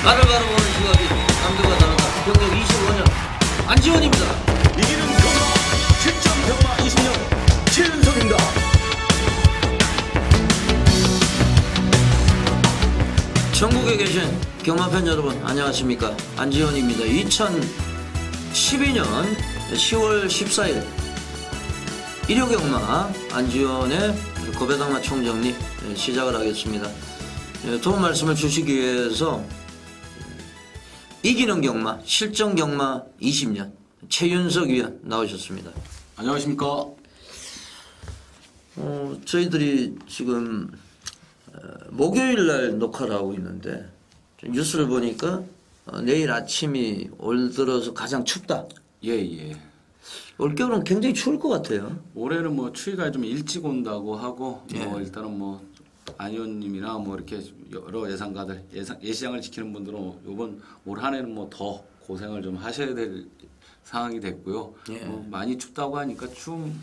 나를 바라보는 시각이 남들과 다르다. 경력 25년 안지원입니다. 이기는 경마, 실전 경마 20년 최윤석입니다. 전국에 계신 경마팬 여러분 안녕하십니까. 안지원입니다. 2012년 10월 14일 일요경마 안지원의 고배당마 총정리 시작을 하겠습니다. 도움 말씀을 주시기 위해서 이기는 경마, 실전 경마 20년 최윤석 위원 나오셨습니다. 안녕하십니까. 저희들이 지금 목요일 날 녹화를 하고 있는데 뉴스를 보니까 내일 아침이 올 들어서 가장 춥다. 예. 올겨울은 굉장히 추울 것 같아요. 올해는 뭐 추위가 좀 일찍 온다고 하고 예. 뭐 일단은 뭐 안 의원님이나 뭐 이렇게 여러 예상가들 예시장을 지키는 분들은 이번 올 한해는 뭐 더 고생을 좀 하셔야 될 상황이 됐고요. 예. 뭐 많이 춥다고 하니까 그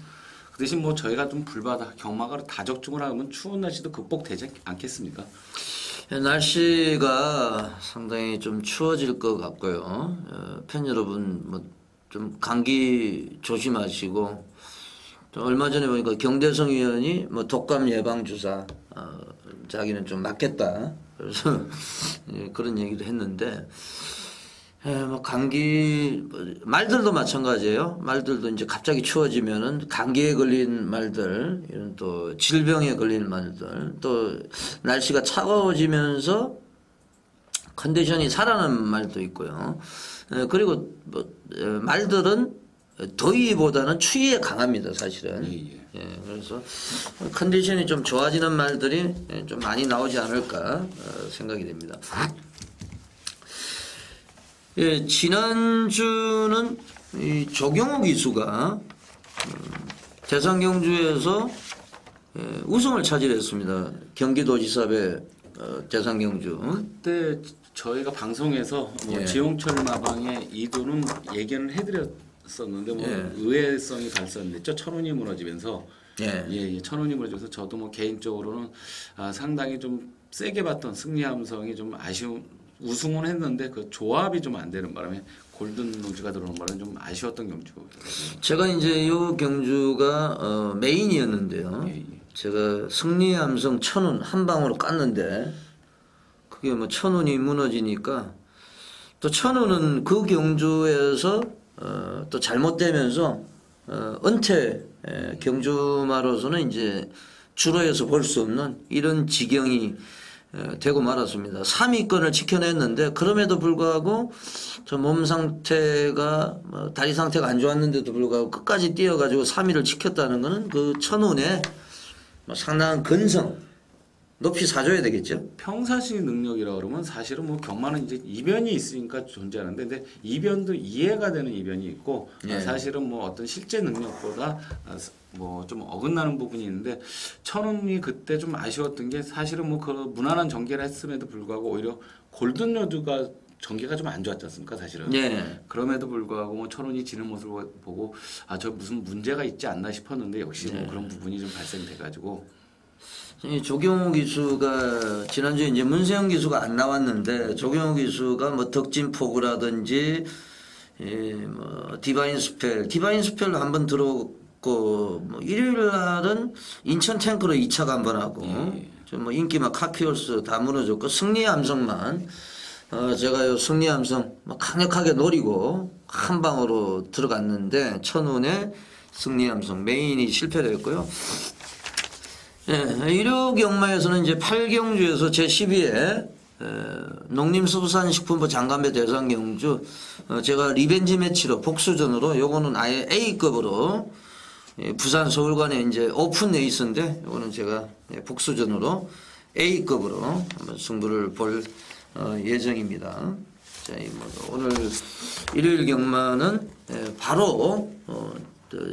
대신 뭐 저희가 좀 불바다 경마가로 다적중을 하면 추운 날씨도 극복되지 않겠습니까? 날씨가 상당히 좀 추워질 것 같고요. 팬 여러분 뭐 좀 감기 조심하시고, 얼마 전에 보니까 경대성 의원이 뭐 독감 예방 주사 자기는 좀 맞겠다 그래서 그런 얘기도 했는데, 뭐 감기 말들도 마찬가지예요. 말들도 이제 갑자기 추워지면은 감기에 걸린 말들, 이런 또 질병에 걸린 말들, 또 날씨가 차가워지면서 컨디션이 살아나는 말도 있고요. 그리고 뭐 말들은 더위보다는 추위에 강합니다, 사실은. 예, 그래서 컨디션이 좀 좋아지는 말들이 좀 많이 나오지 않을까 생각이 됩니다. 예, 지난주는 이 조경호 기수가 대상경주에서 우승을 차지했습니다. 경기도지사배 대상경주. 그때 저희가 방송에서 뭐 예. 지용철 마방의 이도는 예견을 해드렸었는데 뭐 예. 의외성이 발생됐죠. 천운이 무너지면서 예. 천운이 무너져서 저도 뭐 개인적으로는 상당히 좀 세게 봤던 승리 함성이 좀 아쉬운, 우승은 했는데 그 조합이 좀 안 되는 바람에 골든 노즈가 들어오는 바람에 좀 아쉬웠던 경주고. 제가 이제 이 경주가 메인이었는데요. 예. 제가 승리 함성 천운 한 방으로 깠는데 그게 뭐 천운이 무너지니까, 또 천운은 그 경주에서 또 잘못되면서 은퇴 경주마로서는 이제 주로에서 볼 수 없는 이런 지경이 되고 말았습니다. 3위권을 지켜냈는데, 그럼에도 불구하고 저 몸 상태가 다리 상태가 안 좋았는데도 불구하고 끝까지 뛰어가지고 3위를 지켰다는 것은 그 천운의 상당한 근성 높이 사줘야 되겠죠. 평사시 능력이라 그러면 사실은 뭐 경마는 이제 이변이 있으니까 존재하는데, 근데 이변도 이해가 되는 이변이 있고, 예. 사실은 뭐 어떤 실제 능력보다 뭐 좀 어긋나는 부분이 있는데, 천운이 그때 좀 아쉬웠던 게, 사실은 뭐 그 무난한 전개를 했음에도 불구하고 오히려 골든 로드가 전개가 좀 안 좋았지 않습니까, 사실은. 예. 그럼에도 불구하고 뭐 천운이 지는 모습을 보고 저 무슨 문제가 있지 않나 싶었는데, 역시 뭐 그런 부분이 좀 발생돼가지고. 이 조경호 기수가 지난주에 이제 문세영 기수가 안 나왔는데, 조경호 기수가 뭐 덕진포구라든지 뭐 디바인 스펠로 한번 들어오고, 뭐 일요일 날은 인천 탱크로 2차가 한번 하고, 좀 뭐 인기 막 카키올스 다 무너졌고, 승리 함성만 제가 요 승리 함성 강력하게 노리고 한 방으로 들어갔는데, 천운의 승리 함성 메인이 실패를 했고요. 예, 일요경마에서는 이제 8경주에서 제12회 농림수산식품부 장관배 대상경주, 제가 리벤지 매치로 복수전으로, 요거는 아예 A급으로 부산 서울관에 이제 오픈 레이스인데, 요거는 제가 복수전으로 A급으로 한번 승부를 볼 예정입니다. 자, 오늘 일요일 경마는 바로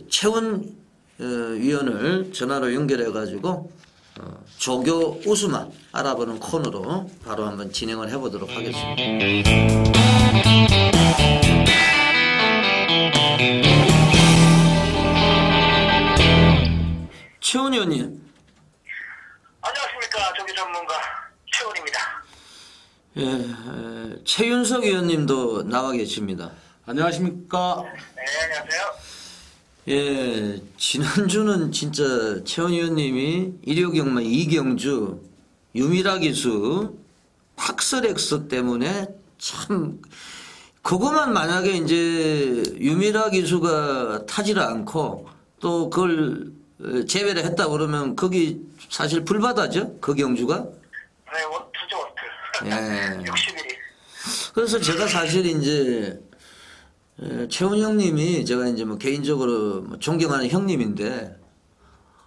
최훈 위원을 전화로 연결해 가지고 조교 우수만 알아보는 코너로 바로 한번 진행을 해 보도록 하겠습니다. 최훈 의원님. 안녕하십니까. 조교 전문가 최훈입니다. 최윤석 의원님도 나와 계십니다. 안녕하십니까? 네, 안녕하세요. 예, 지난주는 진짜 최원 의원님이 일요경마 이경주 유미라 기수 팍스렉스 때문에 참 그것만 만약에 이제 유미라 기수가 타지를 않고 또 그걸 제외를 했다 그러면 거기 사실 불바다죠? 그 경주가. 네, 원투죠, 원투. 예. 60일이. 그래서 제가 사실 이제 최훈 형님이 제가 이제 뭐 개인적으로 뭐 존경하는 형님인데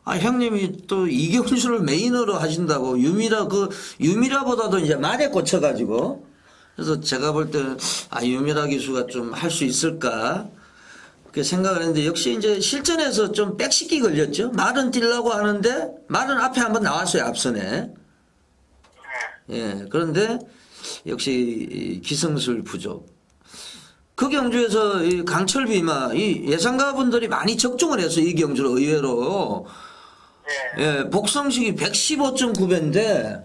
형님이 또 이경주를 메인으로 하신다고 유미라보다도 이제 말에 꽂혀가지고 그래서 제가 볼 때는 유미라 기수가 좀 할 수 있을까 그렇게 생각을 했는데 역시 이제 실전에서 좀 백식이 걸렸죠. 말은 뛰려고 하는데 말은 앞에 한번 나왔어요. 앞선에. 예, 그런데 역시 기성술 부족. 그 경주에서 이 강철비마 이 예상가분들이 많이 적중을 해서 이 경주를 의외로 예, 복성식이 115.9배인데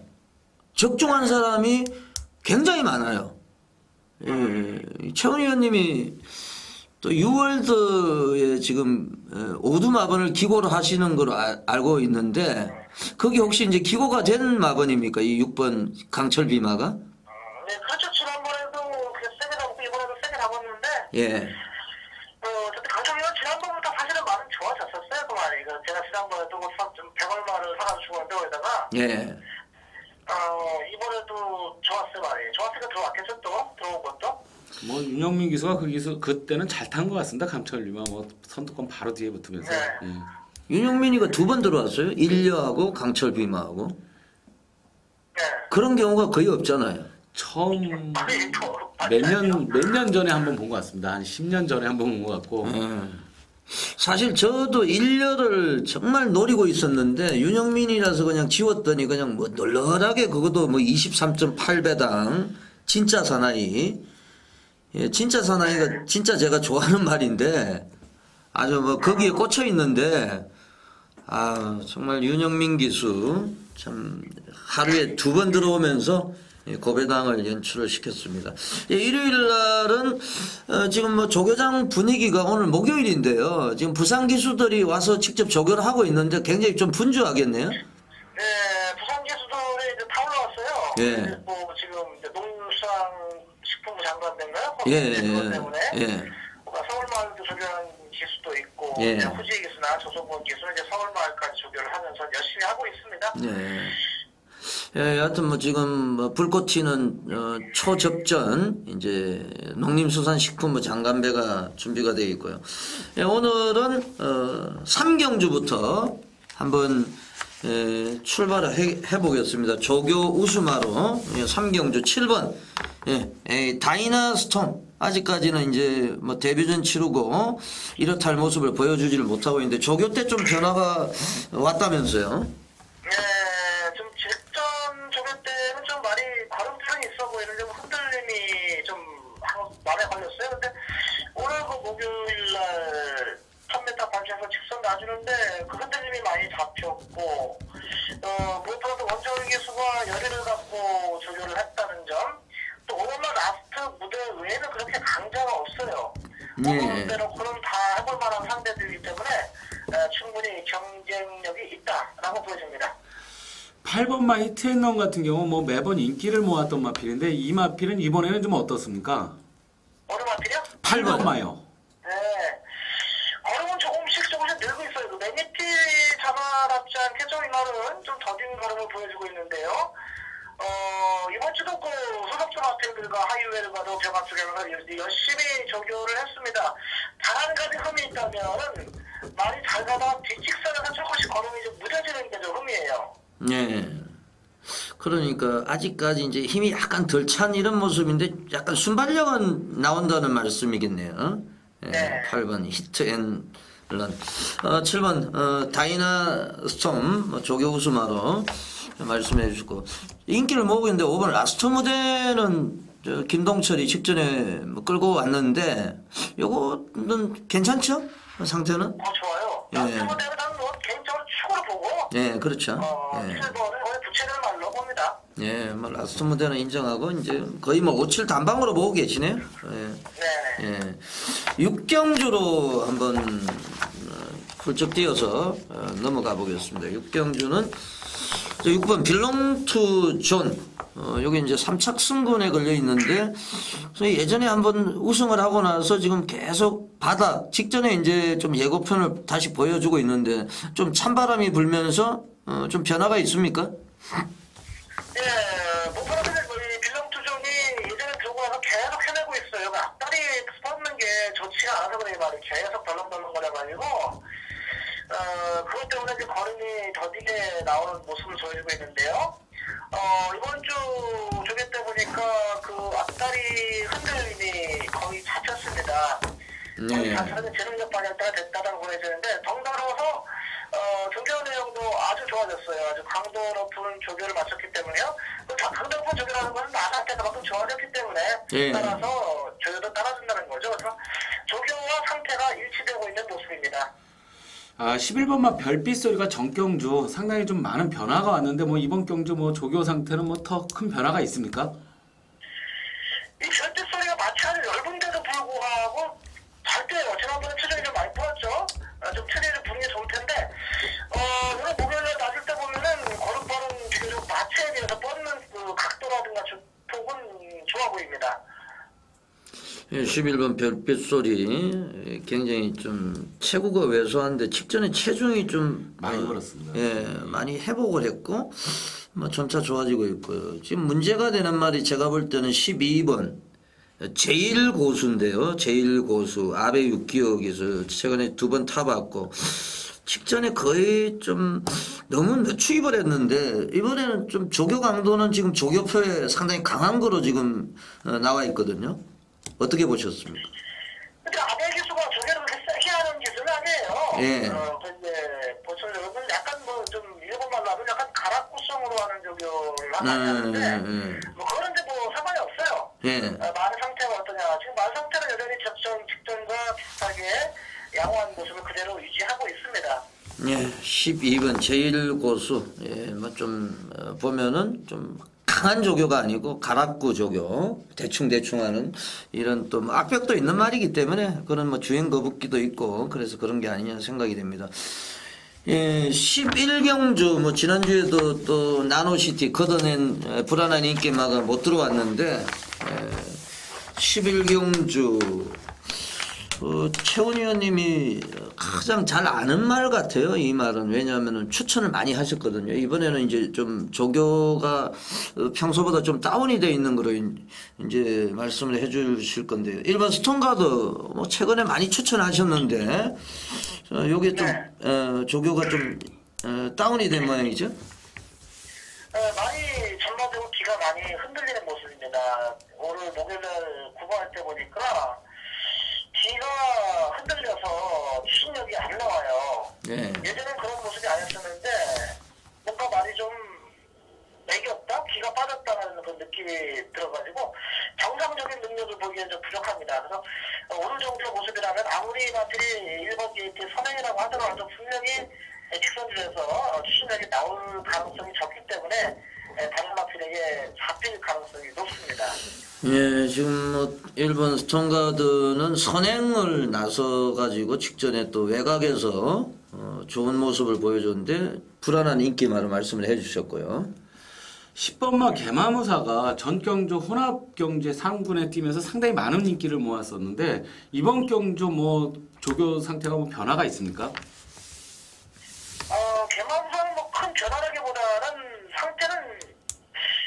적중한 사람이 굉장히 많아요. 예, 최원 의원님이 또 6월드에 지금 오두마번을 기고를 하시는 걸로 알고 있는데 거기 혹시 이제 기고가 된 마번입니까? 이 6번 강철비마가? 네, 그렇죠. 지난번에도 세게 잡고 이번에도 세게 잡았는데, 예. 저때 강철이가 지난번보다 사실은 말은 좋아졌었어요, 그 말이. 제가 지난번에도 좀 100얼마를 사가지고 죽었는데, 거기다가, 예. 이번에도 좋았어요, 말이. 좋았으니까 들어왔겠죠, 또? 들어온 것도? 뭐 윤영민 기수가 그 기수 그때는 잘 탄 것 같습니다. 감철리마 뭐 선두권 바로 뒤에 붙으면서. 네. 예. 윤영민이가 2번 들어왔어요. 일려하고 강철비마하고. 네. 그런 경우가 거의 없잖아요. 처음 아니, 또, 몇 년 전에 한번 본 것 같습니다. 한 10년 전에 한번 본 것 같고. 사실 저도 일려를 정말 노리고 있었는데 윤영민이라서 그냥 지웠더니 그냥 뭐 널널하게 그것도 뭐 23.8배당 진짜 사나이. 예, 진짜 사나이가 진짜 제가 좋아하는 말인데 아주 뭐 거기에 꽂혀 있는데 정말 윤영민 기수 참 하루에 2번 들어오면서 고배당을 연출을 시켰습니다. 예, 일요일 날은 지금 뭐 조교장 분위기가 오늘 목요일인데요. 지금 부산 기수들이 와서 직접 조교를 하고 있는데 굉장히 좀 분주하겠네요. 네, 부산 기수들이 이제 다 올라왔어요. 예. 뭐 지금 이제 농수산식품부 장관 된가요? 예, 그것 때문에. 예. 서울마을도 조교하는 기수도 있고, 예. 후지 기수나 조성권 기수는 이제 서울마을까지 조교를 하면서 열심히 하고 있습니다. 네. 예, 여하튼 뭐 지금 뭐 불꽃 튀는 초접전 이제 농림수산식품부 장관배가 준비가 되어 있고요. 예, 오늘은 3경주부터 한번 출발을 해보겠습니다. 조교 우수마로 3경주 7번 다이나스톰 아직까지는 이제 뭐 데뷔전 치르고 이렇다 할 모습을 보여주지를 못하고 있는데 조교 때 좀 변화가 왔다면서요? 네, 좀 직전 조교 때는 좀 많이 걸음편이 있어 보이는데 흔들림이 좀 많이 걸렸어요. 근데 오늘 그 목요일날 1000m 반지에서 직선 놔주는데 그 흔들림이 많이 잡혔고 무엇보다도 원정희 기수가 열의를 갖고 조교를 했다는 점 또 오늘날 라스트 무대 외에는 그렇게 강자가 없어요. 오늘 대놓고는 다 해볼 만한 상대들이기 때문에 충분히 경쟁력이 있다라고 보여집니다. 8번 마 히트앤런 같은 경우 뭐 매번 인기를 모았던 마필인데 이 마필은 이번에는 좀 어떻습니까? 어느 마필이요? 8번 마요. 네. 걸음은 조금씩 늘고 있어요. 그 매니티 잡아답지 않게 좀 이 말은 좀 더딘 걸음을 보여주고 있는데요. 이번 주도 그 소속주 마필들과 하이웨르가도 병합 쪽에서 열심히 조교를 했습니다. 단 한 가지 흠이 있다면은 많이 잘 가다가 뒷직선에서 조금씩 걸음이 좀 무뎌지는 게 좀 흠이에요. 네. 그러니까 아직까지 이제 힘이 약간 덜 찬 이런 모습인데 약간 순발력은 나온다는 말씀이겠네요. 네. 8번 히트앤런 7번 다이나스톰 조교 우수마로 말씀해 주시고 인기를 모으고 있는데 5번 라스트 무대는 김동철이 직전에 뭐 끌고 왔는데 요거는 괜찮죠? 상태는? 좋아요. 예. 라스트 무대는 저는 뭐 개인적으로 축으로 보고 예, 그렇죠. 7번은 거의 부채를 말로 봅니다. 예, 뭐 라스트 무대는 인정하고 이제 거의 뭐 5-7 단방으로 보고 계시네요. 예. 네. 예. 육경주로 한번 훌쩍 뛰어서 넘어가 보겠습니다. 육경주는 6번 빌롱투 존. 여기 이제 3착 승군에 걸려 있는데 예전에 한번 우승을 하고 나서 지금 계속 바닥 직전에 이제 좀 예고편을 다시 보여주고 있는데 좀 찬바람이 불면서 좀 변화가 있습니까? 예, 목표는 이 빌런투존이 예전에 들고 와서 계속 해내고 있어요. 앞다리 뻗는 게 좋지가 않아서 그래 말이 계속 덜렁덜렁 거려가지고 그것 때문에 이제 걸음이 더디게 나오는 모습을 보여주고 있는데요. 이번 주 조개 때 보니까 그 앞다리 흔들림이 거의 잡혔습니다. 거의 잡혀서 재능력 발현대가 됐다고 보여지는데 덩달아서 조교 내용도 아주 좋아졌어요. 아주 강도 높은 조교를 마쳤기 때문에요. 강도 높은 조교라는 것은 나 상태가 만큼 좋아졌기 때문에 따라서 조교도 따라준다는 거죠. 그래서 조교와 상태가 일치되고 있는 모습입니다. 11번마 별빛 소리가 전경주 상당히 좀 많은 변화가 왔는데 뭐 이번 경주 뭐 조교 상태는 뭐 더 큰 변화가 있습니까? 이 별빛 소리가 마치 아주 얇은데도 불구하고 잘 때요. 지난번에 체중이 좀 많이 불었죠. 좀 체중이 부는 게 좋을 텐데 오늘 목요일에 낮을 때 보면은 걸음발은 비교적 마체에 비해서 뻗는 그 각도라든가 폭은 좋아 보입니다. 예, 11번 별빛 소리 굉장히 좀 체구가 왜소한데 직전에 체중이 좀 많이 벌었습니다. 예, 많이 회복을 했고 뭐 점차 좋아지고 있고요. 지금 문제가 되는 말이 제가 볼 때는 12번 제일 고수인데요. 제일 고수 아베 육기역에서 최근에 2번 타봤고 직전에 거의 좀 너무 늦추입을 했는데 이번에는 좀 조교 강도는 지금 조교표에 상당히 강한 거로 지금 나와 있거든요. 어떻게 보셨습니까? 근데 아베 기수가 조개를 그렇게 세게 하는 기수는 아니에요. 예. 근데 보철력은 약간 뭐 좀 일본말로 하면 약간 가락구성으로 하는 조교를 하는데 뭐 그런 데 뭐 상관이 없어요. 예. 말의 상태가 어떠냐. 지금 말 상태는 여전히 직전과 비슷하게 양호한 모습을 그대로 유지하고 있습니다. 예, 12번 제일 고수. 예, 뭐 좀 보면은 좀 강한 조교가 아니고 가락구 조교 대충 하는 이런 또 악벽도 있는 말이기 때문에 그런 뭐 주행 거북기도 있고 그래서 그런 게 아니냐 생각이 됩니다. 예, 11경주 뭐 지난주에도 또 나노시티 걷어낸 불안한 인기마가 못 들어왔는데 11경주 최훈 의원님이 가장 잘 아는 말 같아요. 이 말은 왜냐하면 추천을 많이 하셨거든요. 이번에는 이제 좀 조교가 평소보다 좀 다운이 돼 있는 거로 이제 말씀을 해주실 건데요. 1번 스톤가드 뭐 최근에 많이 추천하셨는데 요게 좀 조교가 좀 다운이 된 모양이죠. 많이 전반적으로 기가 많이 흔들리는 모습입니다. 오늘 목요일날 구보할 때 보니까 기가 흔들려서 추진력이 안 나와요. 네. 예전엔 그런 모습이 아니었었는데 뭔가 말이 좀 맥이 없다? 기가 빠졌다는 그런 느낌이 들어가지고 정상적인 능력을 보기엔 좀 부족합니다. 그래서 오늘 정도의 모습이라면 아무리 마필이 1번 게이트 선행이라고 하더라도 분명히 직선줄에서 추진력이 나올 가능성이 적기 때문에 다른 마필에게 잡힐 가능성이 높습니다. 예, 지금 뭐 1번 스톤가드는 선행을 나서가지고 직전에 또 외곽에서 좋은 모습을 보여줬는데 불안한 인기만을 말씀을 해주셨고요. 10번마 개마무사가 전경주 혼합경주에 3군에 뛰면서 상당히 많은 인기를 모았었는데 이번 경주 뭐 조교 상태가 뭐 변화가 있습니까? 개마무사는 뭐 큰 변화라기보다는 상태는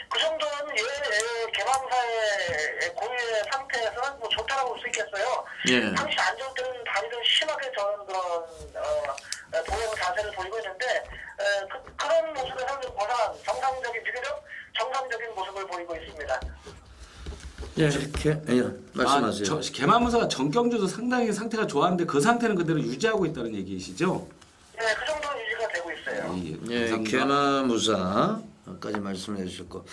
그 정도는 개마무사의 고유의 상태에서는 뭐 좋다라고 볼 수 있겠어요. 예. 당시 안 좋을 때는 다리를 심하게 저는 그런 보행 자세를 보이고 있는데 그런 모습에서는 좀 벗어난 비교적 정상적인 모습을 보이고 있습니다. 예, 말씀하세요. 개마무사가 전경주도 상당히 상태가 좋았는데 그 상태는 그대로 유지하고 있다는 얘기이시죠? 네, 그 정도는 유지가 되고 있어요. 예, 감사합니다. 개마무사까지 말씀해 주셨고.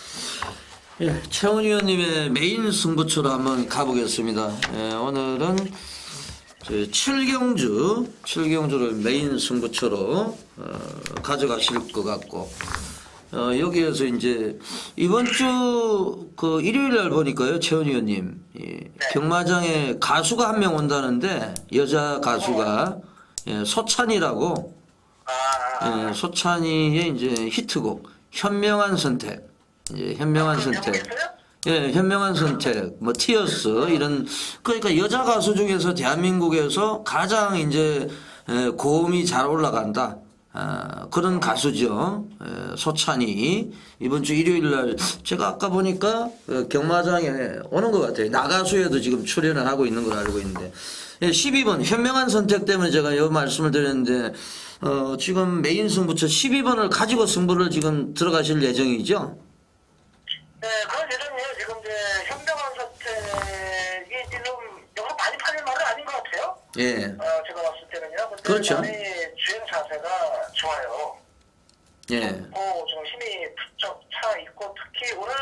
예, 최훈 의원님의 메인 승부처로 한번 가보겠습니다. 예, 오늘은 7경주를 메인 승부처로 가져가실 것 같고 여기에서 이제 이번 주 그 일요일 날 보니까요, 최원 의원님, 경마장에 가수가 한 명 온다는데 여자 가수가 소찬이라고 소찬이의 이제 히트곡 현명한 선택, 이제 현명한 선택. 예, 현명한 선택, 뭐 티어스 이런 그러니까 여자 가수 중에서 대한민국에서 가장 이제 고음이 잘 올라간다. 그런 가수죠. 소찬이 이번 주 일요일 날 제가 아까 보니까 경마장에 오는 것 같아요. 나가수에도 지금 출연을 하고 있는 걸 알고 있는데 12번 현명한 선택 때문에 제가 이 말씀을 드렸는데 지금 메인 승부처 12번을 가지고 승부를 지금 들어가실 예정이죠? 네, 그런 예정이에요. 지금 이제 현명한 선택이 지금 여기서 많이 팔릴 말은 아닌 것 같아요. 예. 제가 봤을 때는요. 근데 그렇죠. 많이 주행 자세가 좋아요. 예. 좀 힘이 부쩍 차 있고 특히 오늘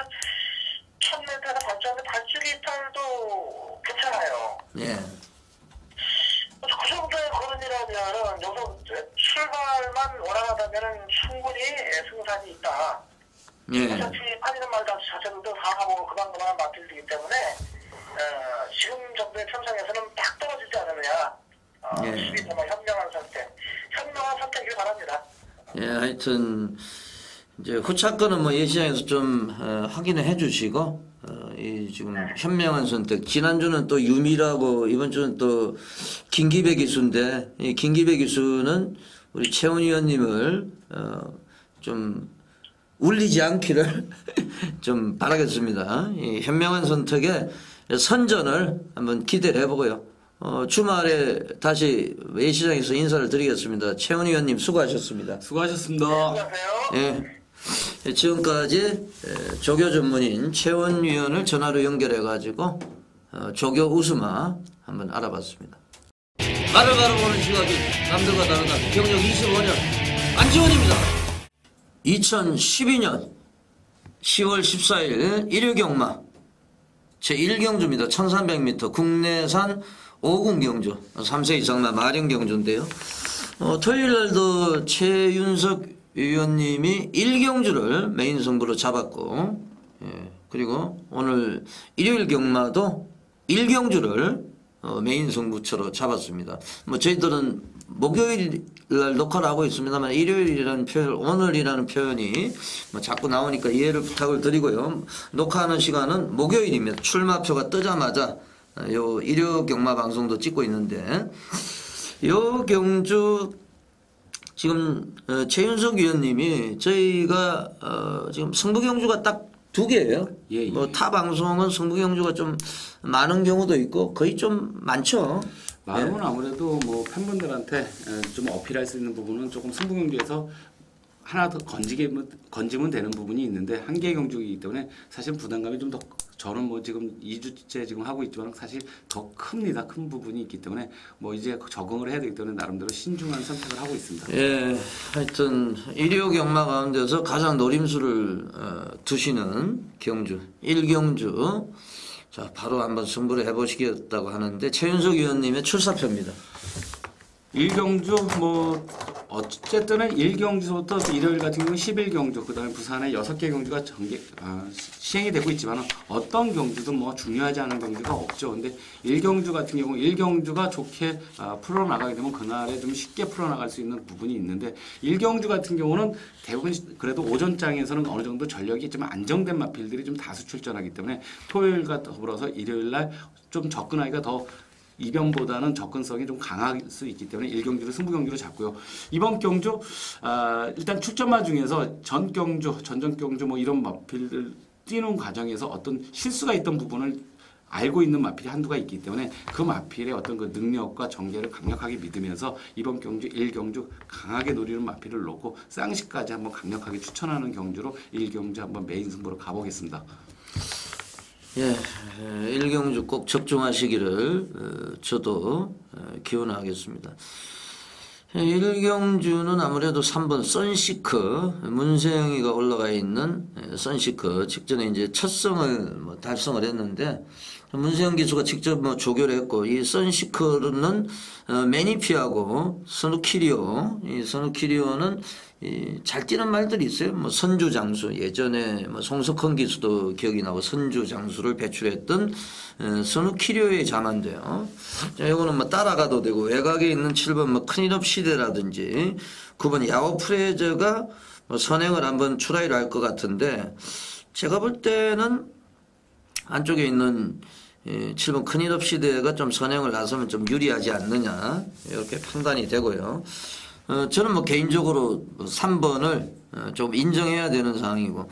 첫 멘트에서 발전한 발주기 탈도 괜찮아요. 예. 그 정도의 거른이라면은 여기서 출발만 원활하다면은 충분히 승산이 있다. 예. 어차피 팔리는 말 자체도 사하고 그만그만 맞들리기 때문에 지금 정도의 편성에서는 딱 떨어지지 않느냐. 12번만 현명한 선택. 현명한 선택이길 바랍니다. 예, 하여튼 이제 후차권은 뭐 예시장에서 좀 확인을 해주시고 이 지금 현명한 선택. 지난주는 또 유미라고 이번 주는 또 김기배 기수인데 이 김기배 기수는 우리 최원 의원님을 좀 울리지 않기를 좀 바라겠습니다. 이 현명한 선택의 선전을 한번 기대를 해보고요. 주말에 다시 예시장에서 인사를 드리겠습니다. 최원 의원님 수고하셨습니다. 수고하셨습니다. 안녕하세요. 예. 지금까지 조교 전문인 최원 의원을 전화로 연결해가지고 조교 우스마 한번 알아봤습니다. 말을 바라보는 시각이 남들과 다르다. 경력 25년 안지원입니다. 2012년 10월 14일 일요경마 제1경주입니다. 1300m 국내산 5군 경주 3세 이상마 마령 경주인데요. 토요일 날도 최윤석 의원님이 1경주를 메인 승부로 잡았고 그리고 오늘 일요일 경마도 1경주를 메인 승부처로 잡았습니다. 뭐 저희들은 목요일 날 녹화를 하고 있습니다만 일요일이라는 표현, 오늘이라는 표현이 뭐 자꾸 나오니까 이해를 부탁을 드리고요. 녹화하는 시간은 목요일입니다. 출마표가 뜨자마자 요 일요 경마 방송도 찍고 있는데 요 경주 지금 최윤석 위원님이 저희가 지금 승부 경주가 딱 2개예요. 예. 뭐 타 방송은 승부 경주가 좀 많은 경우도 있고 거의 좀 많죠. 마음은 아무래도 뭐 팬분들한테 좀 어필할 수 있는 부분은 조금 승부 경주에서 하나 더 건지면 되는 부분이 있는데 한 개의 경주이기 때문에 사실 부담감이 좀 더 저는 뭐 지금 2주째 지금 하고 있지만 사실 더 큽니다. 큰 부분이 있기 때문에 뭐 이제 적응을 해야 되기 때문에 나름대로 신중한 선택을 하고 있습니다. 예, 하여튼 일요 경마 가운데서 가장 노림수를 두시는 경주 1경주 자 바로 한번 승부를 해보시겠다고 하는데 최윤석 의원님의 출사표입니다. 1경주 뭐 어쨌든 1경주부터 일요일 같은 경우는 11경주 그다음에 부산에 6개 경주가 시행이 되고 있지만 어떤 경주도 뭐 중요하지 않은 경주가 없죠. 근데 1경주 같은 경우 1경주가 좋게 풀어나가게 되면 그날에 좀 쉽게 풀어나갈 수 있는 부분이 있는데 1경주 같은 경우는 대부분 그래도 오전장에서는 어느 정도 전력이 좀 안정된 마필들이 좀 다수 출전하기 때문에 토요일과 더불어서 일요일 날 좀 접근하기가 더 이변보다는 접근성이 좀 강할 수 있기 때문에 1경주를 승부경주로 잡고요. 이번 경주 일단 출전마 중에서 전전 경주 뭐 이런 마필을 뛰는 과정에서 어떤 실수가 있던 부분을 알고 있는 마필이 한두가 있기 때문에 그 마필의 어떤 그 능력과 전개를 강력하게 믿으면서 이번 경주 1경주 강하게 노리는 마필을 놓고 쌍시까지 한번 강력하게 추천하는 경주로 1경주 한번 메인 승부로 가보겠습니다. 예, 1경주 꼭 적중하시기를 저도 기원하겠습니다. 1경주는 아무래도 3번 선시크 문세영이가 올라가 있는 선시크 직전에 이제 첫 성을 뭐 달성을 했는데 문세영 기수가 직접 뭐 조교를 했고 이 선시크는 매니피하고 선우키리오 이 선우키리오는 잘 뛰는 말들이 있어요. 뭐 선주 장수 예전에 뭐 송석헌 기수도 기억이 나고 선주 장수를 배출했던 선우 키료의 자만데요. 자, 이거는 뭐 따라가도 되고 외곽에 있는 7번 뭐 큰일업 시대라든지 9번 야호 프레저가 뭐 선행을 한번 출하를 할 것 같은데 제가 볼 때는 안쪽에 있는 7번 큰일업 시대가 좀 선행을 나서면 좀 유리하지 않느냐 이렇게 판단이 되고요. 저는 뭐 개인적으로 3번을 좀 인정해야 되는 상황이고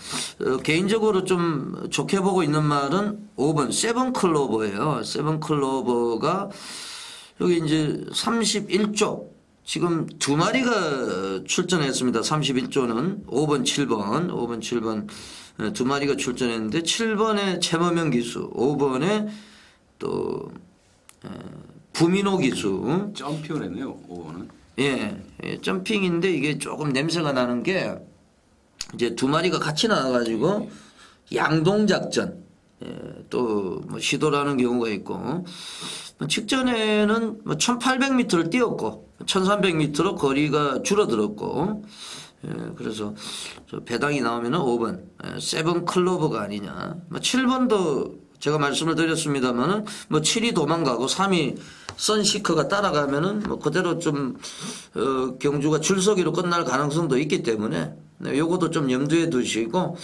개인적으로 좀 좋게 보고 있는 말은 5번 세븐클로버예요. 세븐클로버가 여기 이제 31조 지금 두 마리가 출전했습니다. 31조는 5번 7번 두 마리가 출전했는데 7번에 최범영 기수 5번에 또 부민호 기수 점핑을 했네요. 5번은. 예, 점핑인데 이게 조금 냄새가 나는 게 이제 두 마리가 같이 나와가지고 양동작전 또 뭐 시도를 하는 경우가 있고 직전에는 뭐 1800m를 뛰었고 1300m로 거리가 줄어들었고 그래서 배당이 나오면은 5번 세븐 클로버가 아니냐. 뭐 7번도 제가 말씀을 드렸습니다만은 뭐 7이 도망가고 3이 선시크가 따라가면은 뭐 그대로 좀 경주가 줄서기로 끝날 가능성도 있기 때문에 요것도 좀 염두에 두시고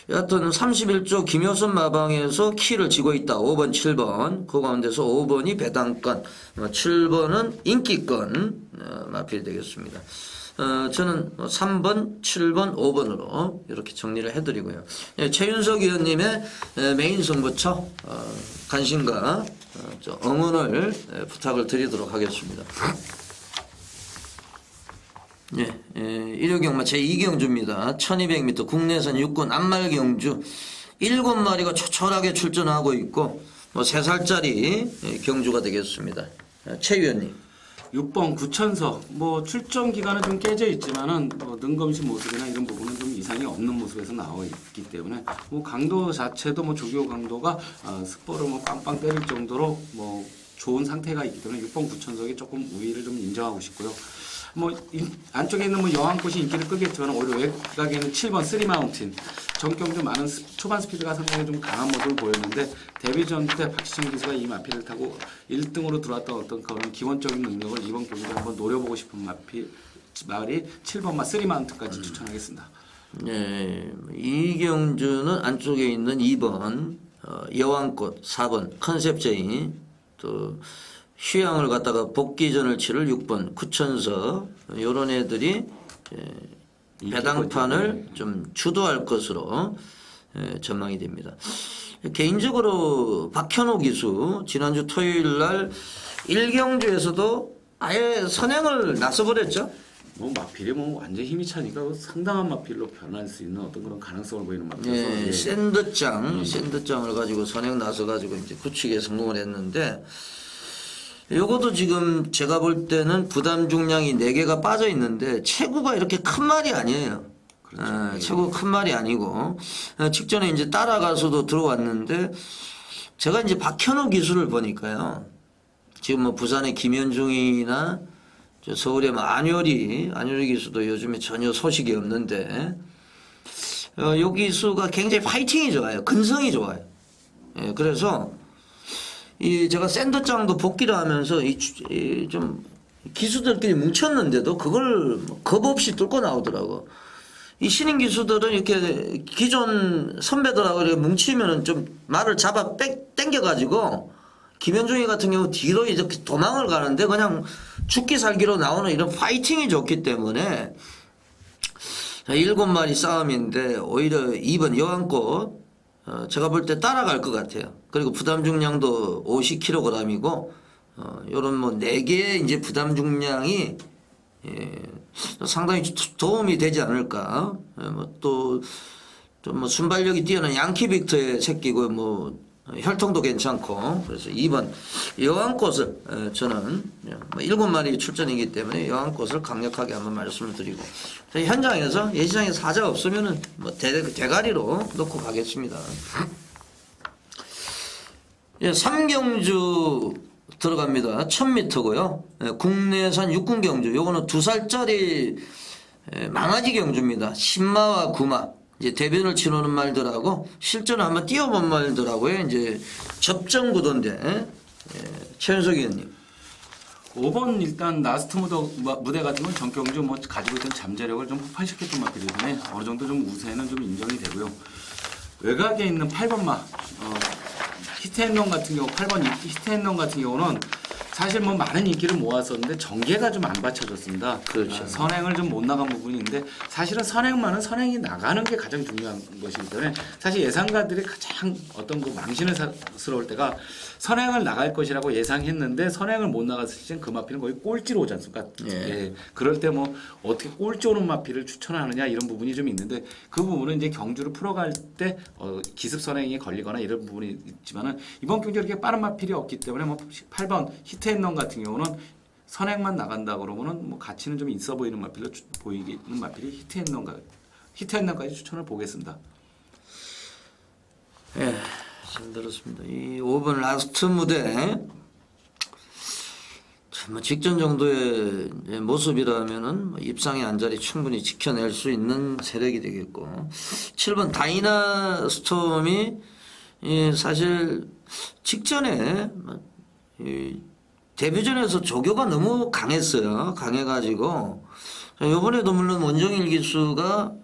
여하튼 31조 김효선 마방에서 키를 쥐고 있다. 5번 7번 그 가운데서 5번이 배당권 7번은 인기권 마필이 되겠습니다. 저는 3번, 7번, 5번으로 이렇게 정리를 해드리고요. 최윤석 의원님의 메인 승부처 관심과 응원을 부탁을 드리도록 하겠습니다. 예, 1호경마 제2경주입니다. 1200m 국내선 육군 안말경주 7마리가 초촐하게 출전하고 있고 뭐 3살짜리 경주가 되겠습니다. 최 의원님. 6번 구천석 뭐 출전 기간은 좀 깨져 있지만은 능검시 모습이나 이런 부분은 좀 이상이 없는 모습에서 나와 있기 때문에 뭐 강도 자체도 뭐 조교 강도가 스포를 뭐 빵빵 때릴 정도로 뭐 좋은 상태가 있기 때문에 6번 구천석이 조금 우위를 좀 인정하고 싶고요. 뭐 안쪽에 있는 뭐 여왕꽃이 인기를 끄겠지만 오히려 외곽에 있는 7번 쓰리마운틴 전격 좀 많은 초반 스피드가 상당히 좀 강한 모습을 보였는데 데뷔전 때 박시청 기수가 이 마필을 타고 1등으로 들어왔던 어떤 그런 기본적인 능력을 이번 경기에 한번 노려보고 싶은 말이 7번마 쓰리마운틴까지 추천하겠습니다. 네, 이 경주는 안쪽에 있는 2번 여왕꽃 4번 컨셉제이 또 휴양을 갖다가 복귀전을 치를 6번 구천서 요런 애들이 배당판을 좀 주도할 것으로 전망이 됩니다. 개인적으로 박현호 기수 지난주 토요일날 1경주에서도 아예 선행을 나서버렸죠. 뭐 마필이 뭐 완전 힘이 차니까 상당한 마필로 변할 수 있는 어떤 그런 가능성을 보이는 마필이어서 예, 샌드장을 가지고 선행 나서가지고 이제 굳히기에 성공을 했는데 요것도 지금 제가 볼 때는 부담 중량이 4개가 빠져 있는데 체구가 이렇게 큰 말이 아니에요. 그렇죠. 체구가 큰 말이 아니고 직전에 이제 따라가서도 들어왔는데 제가 이제 박현호 기수를 보니까요. 지금 뭐 부산의 김현중이나 서울의 뭐 안효리 기수도 요즘에 전혀 소식이 없는데 요 기수가 굉장히 파이팅이 좋아요. 근성이 좋아요. 예, 그래서 제가 샌드장도 복귀를 하면서 좀 기수들끼리 뭉쳤는데도 그걸 겁 없이 뚫고 나오더라고. 이 신인 기수들은 이렇게 기존 선배들하고 이렇게 뭉치면은 좀 말을 잡아 당겨가지고 김현중이 같은 경우 뒤로 이렇게 도망을 가는데 그냥 죽기 살기로 나오는 이런 파이팅이 좋기 때문에 7마리 싸움인데 오히려 2번 여왕꽃 제가 볼 때 따라갈 것 같아요. 그리고 부담 중량도 50kg이고 요런 뭐 4개의 이제 부담 중량이 상당히 도움이 되지 않을까. 또 좀 뭐 순발력이 뛰어난 양키 빅터의 새끼고 뭐 혈통도 괜찮고 그래서 2번 여왕꽃을 저는 7마리 출전이기 때문에 여왕꽃을 강력하게 한번 말씀을 드리고 현장에서 예시장에서 사자 없으면은 뭐 대가리로 놓고 가겠습니다. 예, 3경주 들어갑니다. 1000m고요. 국내산 육군경주 요거는 2살짜리 망아지 경주입니다. 신마와 구마 이제 대변을 치르는 말들하고 실전 한번 뛰어본 말들하고요. 이제 접전 구도인데 최윤석 의원님. 5번 일단 라스트 무대 같은 건 정경주 뭐 가지고 있던 잠재력을 좀 폭발시켰던 마필이 때문에 어느 정도 좀 우세는 좀 인정이 되고요. 외곽에 있는 8번마 히트앤런 같은 경우 8번 히트앤런 같은 경우는 사실 뭐 많은 인기를 모았었는데 전개가 좀 안 받쳐졌습니다. 그렇죠. 선행을 좀 못 나간 부분이 있는데 사실은 선행만은 선행이 나가는 게 가장 중요한 것이기 때문에 사실 예상가들이 가장 어떤 그 망신을 스러울 때가 선행을 나갈 것이라고 예상했는데 선행을 못 나갔을 땐 그 마피는 거의 꼴찌로 오지 않습니까? 예. 그럴 때 뭐 어떻게 꼴찌 오는 마피를 추천하느냐 이런 부분이 좀 있는데 그 부분은 이제 경주를 풀어갈 때 기습 선행이 걸리거나 이런 부분이 있지만은 이번 경주 이렇게 빠른 마필이 없기 때문에 뭐 8번 히트앤런 같은 경우는 선행만 나간다 그러면은 뭐 가치는 좀 있어 보이는 마필로 보이는 마필이 히트앤런까지 추천을 보겠습니다. 예, 잘 들었습니다. 이 5번 라스트 무대 뭐 직전 정도의 모습이라면은 입상의 안자리 충분히 지켜낼 수 있는 세력이 되겠고 7번 다이나 스톰이 사실 직전에 데뷔전에서 조교가 너무 강했어요. 강해가지고 이번에도 물론 원정일 기수가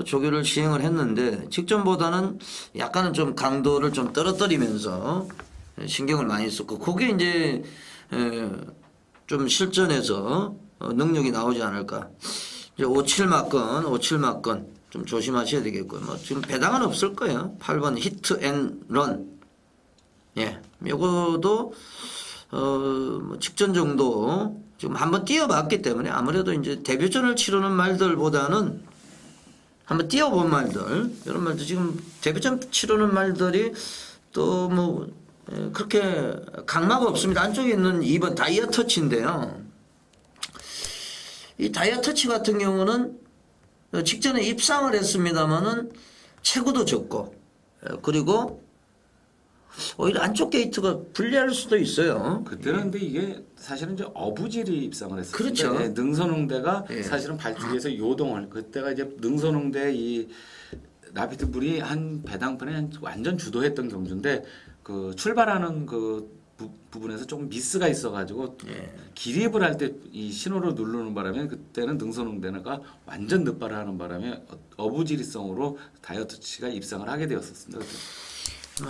조교를 시행을 했는데 직전보다는 약간은 좀 강도를 좀 떨어뜨리면서 신경을 많이 썼고 그게 이제 좀 실전에서 능력이 나오지 않을까. 이제 57막건 좀 조심하셔야 되겠고요. 뭐 지금 배당은 없을 거예요. 8번 히트 앤 런. 예, 요거도 뭐 직전 정도 지금 한번 뛰어봤기 때문에 아무래도 이제 데뷔전을 치르는 말들보다는 한번 뛰어본 말들 이런 말들 지금 데뷔전 치르는 말들이 또 뭐 그렇게 강마가 없습니다. 안쪽에 있는 2번 다이아 터치인데요. 이 다이아 터치 같은 경우는 직전에 입상을 했습니다만은 체구도 적고 그리고 오히려 안쪽 게이트가 불리할 수도 있어요. 그때는 근데 이게 사실은 이제 어부질이 입상을 했었는데 그렇죠. 능선홍대가 예. 사실은 발주기에서 요동을 그때가 이제 능선홍대 이 라피드불이 한 배당판에 완전 주도했던 경주인데 그 출발하는 그 부분에서 조금 미스가 있어가지고 기립을 할 때 이 신호를 누르는 바람에 그때는 능선홍대가 완전 늦발하는 바람에 어부지리성으로 다이어트치가 입상을 하게 되었었습니다.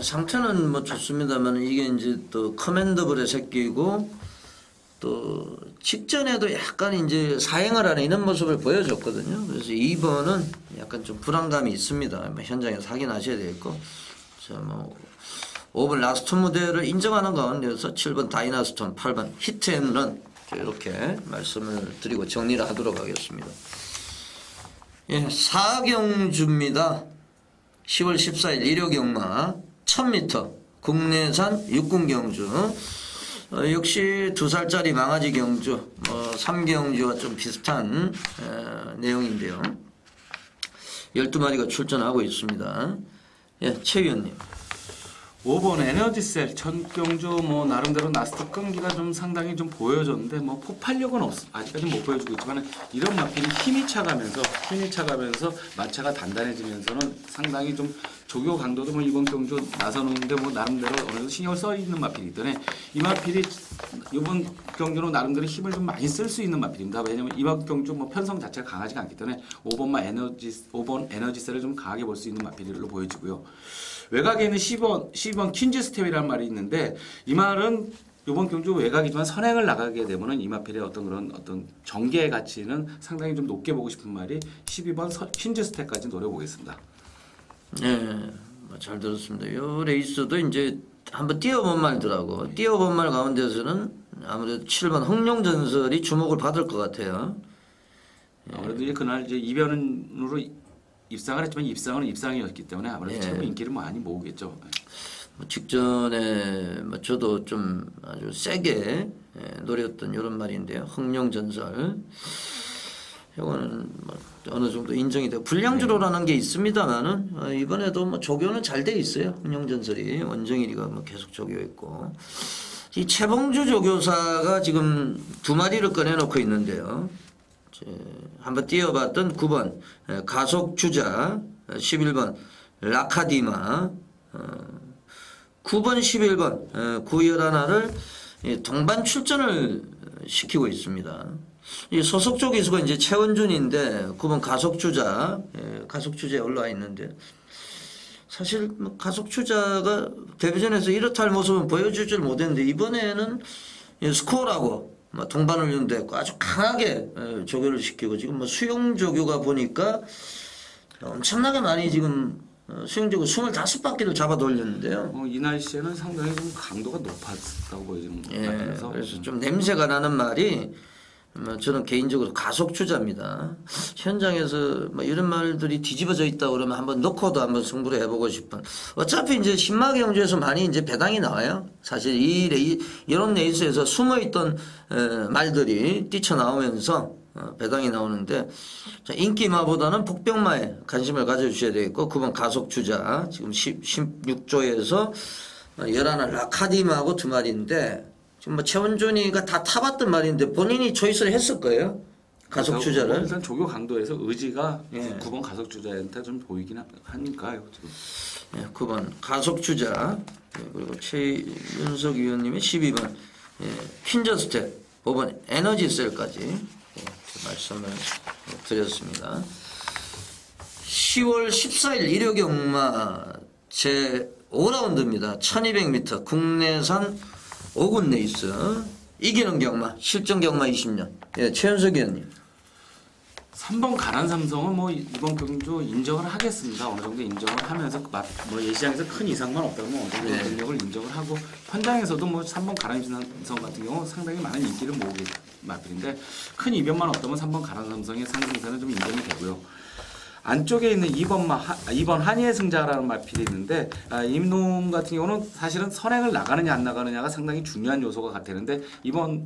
상태는 뭐 좋습니다만 이게 이제 또 커맨더블의 새끼고 또 직전에도 약간 이제 사행을 하는 이런 모습을 보여줬거든요. 그래서 2번은 약간 좀 불안감이 있습니다. 뭐 현장에서 확인하셔야 되겠고, 뭐 5번 라스트 무대를 인정하는 가운데서 7번 다이나스톤, 8번 히트앤런 이렇게 말씀을 드리고 정리를 하도록 하겠습니다. 예, 4경주입니다. 10월 14일 일요경마 1000m 국내산 육군경주 역시 2살짜리 망아지 경주 3경주와 좀 비슷한 내용인데요. 12마리가 출전하고 있습니다. 예, 최 위원님. 5번 에너지셀 전경주 뭐 나름대로 나스트 끈기가 좀 상당히 좀 보여줬는데 뭐 폭발력은 아직까지 못 보여주고 있지만 이런 마필이 힘이 차가면서 마차가 단단해지면서는 상당히 좀 조교 강도도 뭐 이번 경주 나서는데 뭐 나름대로 어느 정도 신경을 써 있는 마필이기 때문에 이 마필이 이번 경주로 나름대로 힘을 좀 많이 쓸 수 있는 마필입니다. 왜냐면 이번 경주 뭐 편성 자체가 강하지가 않기 때문에 5번 에너지셀을 좀 강하게 볼 수 있는 마필로 보여지고요. 외곽에 있는 12번 퀸즈 스텝이라는 말이 있는데 이 말은 이번 경주 외곽이지만 선행을 나가게 되면은 이 마필의 어떤 전개의 가치는 상당히 좀 높게 보고 싶은 말이 12번 퀸즈 스텝까지 노려보겠습니다. 네, 잘 들었습니다. 이 레이스도 이제 한번 뛰어본 말들하고 뛰어본 말 가운데서는 아무래도 7번 흥룡전설이 주목을 받을 것 같아요. 아무래도 이제 그날 이제 이변으로 입상을 했지만 입상은 입상이었기 때문에 아무래도 최고 인기를 많이 모으겠죠. 직전에 저도 좀 아주 세게 노렸던 이런 말인데요. 흥룡전설. 이거는 어느 정도 인정이 되고 불량주로라는 게 있습니다만은 이번에도 뭐 조교는 잘 돼 있어요. 흥룡전설이 원정일이가 뭐 계속 조교했고 이 최봉주 조교사가 지금 2마리를 꺼내놓고 있는데요. 한번 띄워봤던 9번 가속주자, 11번 라카디마, 9번 11번 구열 하나를 동반 출전을 시키고 있습니다. 이 소속조 기수가 이제 최원준인데 9번 가속주자, 가속주자에 올라와 있는데 사실 뭐 가속주자가 데뷔전에서 이렇다 할 모습은 보여주질 못했는데 이번에는 스코어라고 동반 훈련도 했고 아주 강하게 조교를 시키고 지금 뭐 수영 조교가 보니까 엄청나게 많이 지금 수영 조교 25바퀴를 잡아 돌렸는데요. 이 날씨에는 상당히 좀 강도가 높았다고 보여지는 것 예, 같아서 그래서 좀 냄새가 나는 말이 저는 개인적으로 가속주자입니다. 현장에서 뭐 이런 말들이 뒤집어져 있다 그러면 한번 넣고도 한번 승부를 해보고 싶은. 어차피 이제 신마경주에서 많이 이제 배당이 나와요. 사실 이런 레이스에서 숨어있던 말들이 뛰쳐나오면서 배당이 나오는데 자, 인기마보다는 복병마에 관심을 가져주셔야 되겠고 9번 가속주자 지금 16조에서 11 라카디마하고 2마리인데 지금 뭐 최원준이가 다 타봤던 말인데 본인이 초이스를 했을 거예요. 가속주자를. 일단 조교 강도에서 의지가 9번 가속주자한테 좀 보이긴 하니까요. 지금. 9번 가속주자 그리고 최윤석 위원님의 12번 퀸저스텝 5번 에너지셀까지 말씀을 드렸습니다. 10월 14일 일요경마 제5라운드입니다. 1200m 국내산 5군 레이스 이기는 경마 실전 경마 20년 최현석 의원님 3번 가난 삼성은 뭐 이번 경기도 인정을 하겠습니다. 어느 정도 인정을 하면서 뭐 예시장에서 큰 이상만 없다면 어느 정도 능력을 인정을 하고 현장에서도 뭐 3번 가난 삼성 같은 경우 상당히 많은 인기를 모으게 마필인데 큰 이변만 없다면 3번 가난 삼성의 상승세는 좀 인정이 되고요. 안쪽에 있는 2번 한이의 승자라는 마필이 있는데 이놈 같은 경우는 사실은 선행을 나가느냐 안 나가느냐가 상당히 중요한 요소가 같았는데 이번에는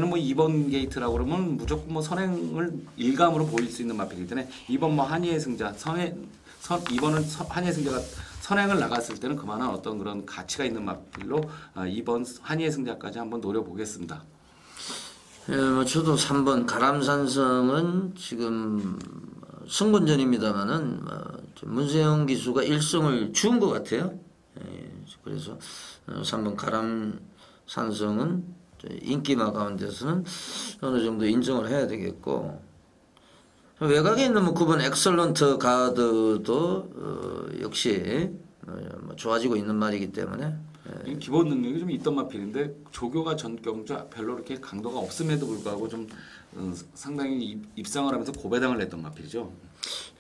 뭐 2번 게이트라고 그러면 무조건 뭐 선행을 일감으로 보일 수 있는 마필이기 때문에 2번 뭐 한이의 승자 2번은 한이의 승자가 선행을 나갔을 때는 그만한 어떤 그런 가치가 있는 마필로 2번 한이의 승자까지 한번 노려보겠습니다. 뭐 저도 3번 가람산성은 지금 승분전입니다만은 문세영 기수가 1승을 주은 것 같아요. 그래서 3번 가람산성은 인기마 가운데서는 어느 정도 인정을 해야 되겠고 외곽에 있는 뭐 9번 엑설런트 가드도 역시 뭐 좋아지고 있는 말이기 때문에 기본 능력이 좀 있던 마필인데 조교가 전경주 별로 이렇게 강도가 없음에도 불구하고 좀 상당히 입상을 하면서 고배당을 냈던 마필이죠.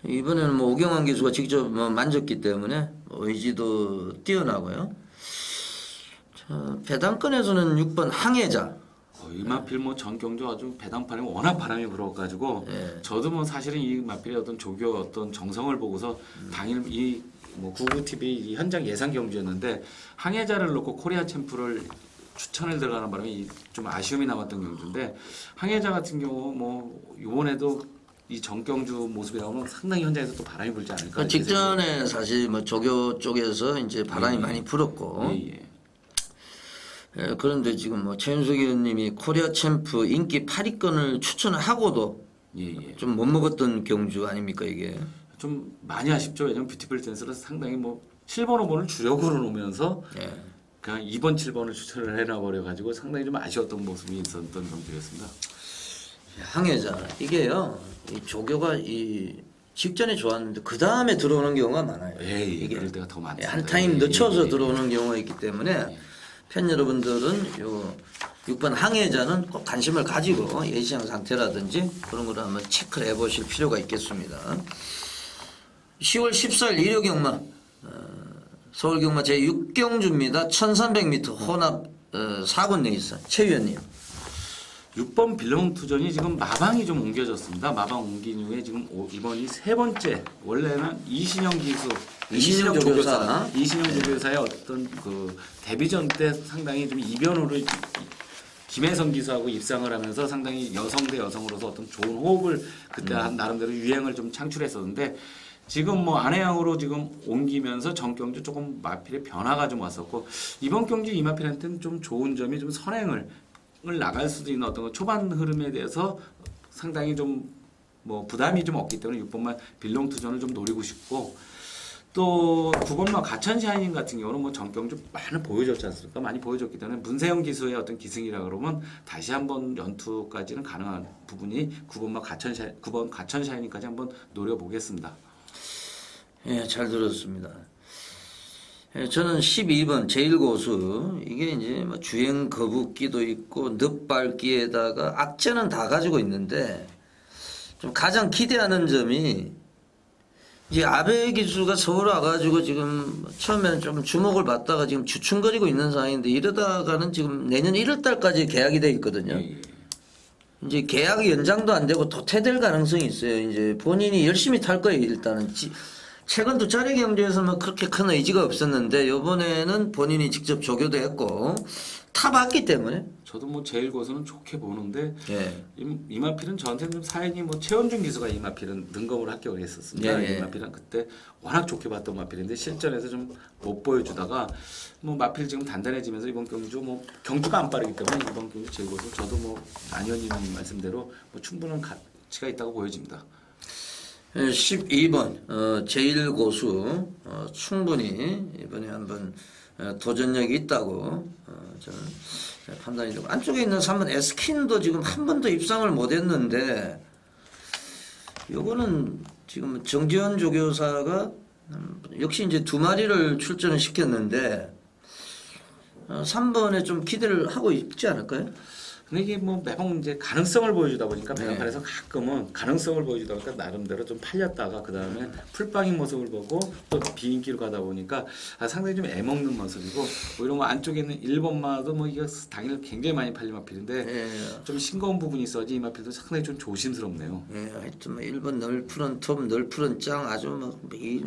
이번에는 뭐 오경환 기수가 직접 만졌기 때문에 의지도 뛰어나고요. 자, 배당권에서는 6번 항해자. 이 마필 뭐 전경주 아주 배당판에 워낙 바람이 불어가지고 저도 뭐 사실은 이 마필의 어떤 조교 어떤 정성을 보고서 당일 뭐 구구 TV 현장 예상 경주였는데 항해자를 놓고 코리아 챔프를 추천을 들어가는 바람에 좀 아쉬움이 남았던 경주인데 항해자 같은 경우 뭐 이번에도 이 정경주 모습이 나오면 상당히 현장에서 또 바람이 불지 않을까. 그 직전에 사실 뭐 조교 쪽에서 이제 바람이 많이 불었고. 그런데 지금 뭐 최윤석 의원님이 코리아 챔프 인기 8위권을 추천을 하고도 좀 못 먹었던 경주 아닙니까 이게? 좀 많이 아쉽죠. 왜냐면 뷰티풀 댄스를 상당히 뭐 7번 5번을 주력으로 놓으면서 그냥 2번 7번을 추천을 해놔버려 가지고 상당히 좀 아쉬웠던 모습이 있었던 경주였습니다. 항해자 이게요 이 조교가 이 직전에 좋았는데 그 다음에 들어오는 경우가 많아요. 이게 그럴 때가 더 많습니다. 한 타임 늦춰서 들어오는 경우가 있기 때문에 팬 여러분들은 요 6번 항해자는 꼭 관심을 가지고 예시장 상태라든지 그런 거를 한번 체크를 해보실 필요가 있겠습니다. 10월 14일 일요경마 서울경마 제6경주입니다. 1300m 혼합 4군 레이스 최 위원님. 6번 빌런투전이 지금 마방이 좀 옮겨졌습니다. 마방 옮긴 이후에 지금 이번이 세 번째 원래는 이신영 기수 이신영 조교사의 어떤 그 데뷔전 때 상당히 좀 이변으로 김혜성 기수하고 입상을 하면서 상당히 여성 대 여성으로서 어떤 좋은 호흡을 그때 나름대로 유행을 좀 창출했었는데 지금 뭐 안해양으로 지금 옮기면서 정경주 조금 마필의 변화가 좀 왔었고 이번 경주 이마필한테는 좀 좋은 점이 좀 선행을 나갈 수도 있는 어떤 초반 흐름에 대해서 상당히 좀 뭐 부담이 좀 없기 때문에 6번만 빌롱 투전을 좀 노리고 싶고 또 9번만 가천 샤이닝 같은 경우는 뭐 전경주 많이 보여줬지 않습니까? 많이 보여줬기 때문에 문세영 기수의 어떤 기승이라 그러면 다시 한번 연투까지는 가능한 부분이 9번 가천 샤이닝까지 한번 노려보겠습니다. 예, 잘 들었습니다. 예, 저는 12번 제1고수 이게 이제 뭐 주행 거북기도 있고 늪밟기에다가 악재는 다 가지고 있는데 좀 가장 기대하는 점이 이제 아베 기수가 서울 와가지고 지금 처음에는 좀 주목을 받다가 지금 주춤거리고 있는 상황인데 이러다가는 지금 내년 1월달까지 계약이 돼 있거든요. 이제 계약 연장도 안 되고 도태될 가능성이 있어요. 이제 본인이 열심히 탈 거예요. 일단은 최근 두 차례 경주에서는 그렇게 큰 의지가 없었는데 이번에는 본인이 직접 조교도 했고 타봤기 때문에 저도 뭐 제일 고수는 좋게 보는데 예. 이마필은 저한테는 좀 사연이 뭐 최원중 기수가 이마필은 능검을 합격을 했었습니다. 예, 예. 이마필은 그때 워낙 좋게 봤던 마필인데 실전에서 좀 못 보여주다가 뭐 마필 지금 단단해지면서 이번 경주 뭐 경주가 안 빠르기 때문에 이번 경주 제일 고수 저도 뭐 안현님 말씀대로 뭐 충분한 가치가 있다고 보여집니다. 12번 제1고수 충분히 이번에 한번 도전력이 있다고 저는 판단이 되고 안쪽에 있는 3번 에스킨도 지금 한 번도 입상을 못했는데 요거는 지금 정지현 조교사가 역시 이제 두 마리를 출전을 시켰는데 3번에 좀 기대를 하고 있지 않을까요? 근데 이게 뭐 매번 이제 가능성을 보여주다 보니까 네. 배관판에서 가끔은 가능성을 보여주다 보니까 나름대로 좀 팔렸다가 그 다음에 풀빵인 모습을 보고 또 비인기로 가다 보니까 상당히 좀 애먹는 모습이고 뭐 이런 거 안쪽에 있는 1번마도 뭐 이게 당일 굉장히 많이 팔린 마필인데 예. 좀 싱거운 부분이 있어지 이 마필도 상당히 좀 조심스럽네요. 예, 하여튼 뭐 1번 널푸른 톱, 널푸른 짱 아주 뭐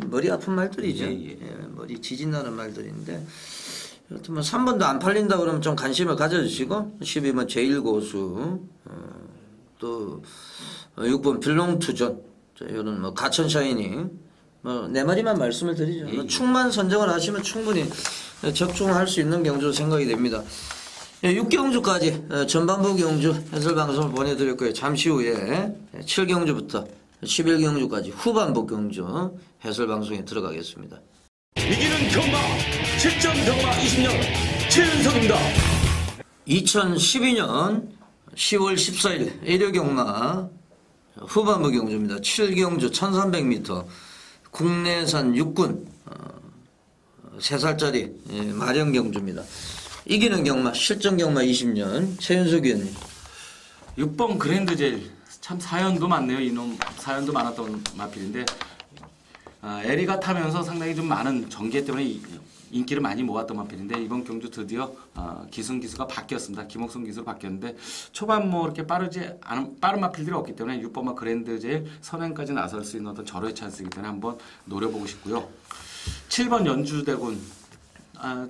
머리 아픈 말들이죠. 예, 예. 예, 머리 지진나는 말들인데 여튼 뭐 3번도 안 팔린다 그러면 좀 관심을 가져주시고 12번 제1고수 또 6번 빌롱투전 이런 뭐 가천 샤이닝 뭐 네 마리만 말씀을 드리죠. 뭐 축만 선정을 하시면 충분히 적중할 수 있는 경주로 생각이 됩니다. 6경주까지 전반부 경주 해설 방송을 보내드렸고요. 잠시 후에 7경주부터 11경주까지 후반부 경주 해설 방송에 들어가겠습니다. 이기는 경마 7전 경마 20년 최은석입니다. 2012년 10월 14일 일요경마 후반부 경주입니다. 7경주 1300m 국내산 육군 3살짜리 마령 경주입니다. 이기는 경마 실전 경마 20년 최윤석 위원님. 6번 그랜드제일 참 사연도 많네요. 이놈 사연도 많았던 마필인데 에리가 타면서 상당히 좀 많은 전개 때문에 인기를 많이 모았던 마필인데 이번 경주 드디어 기승 기수가 바뀌었습니다. 김옥성 기수로 바뀌었는데 초반 뭐 이렇게 빠른 마필들이 없기 때문에 6번마 그랜드제일 선행까지 나설 수 있는 어떤 절호의 찬스이기 때문에 한번 노려보고 싶고요. 7번 연주대군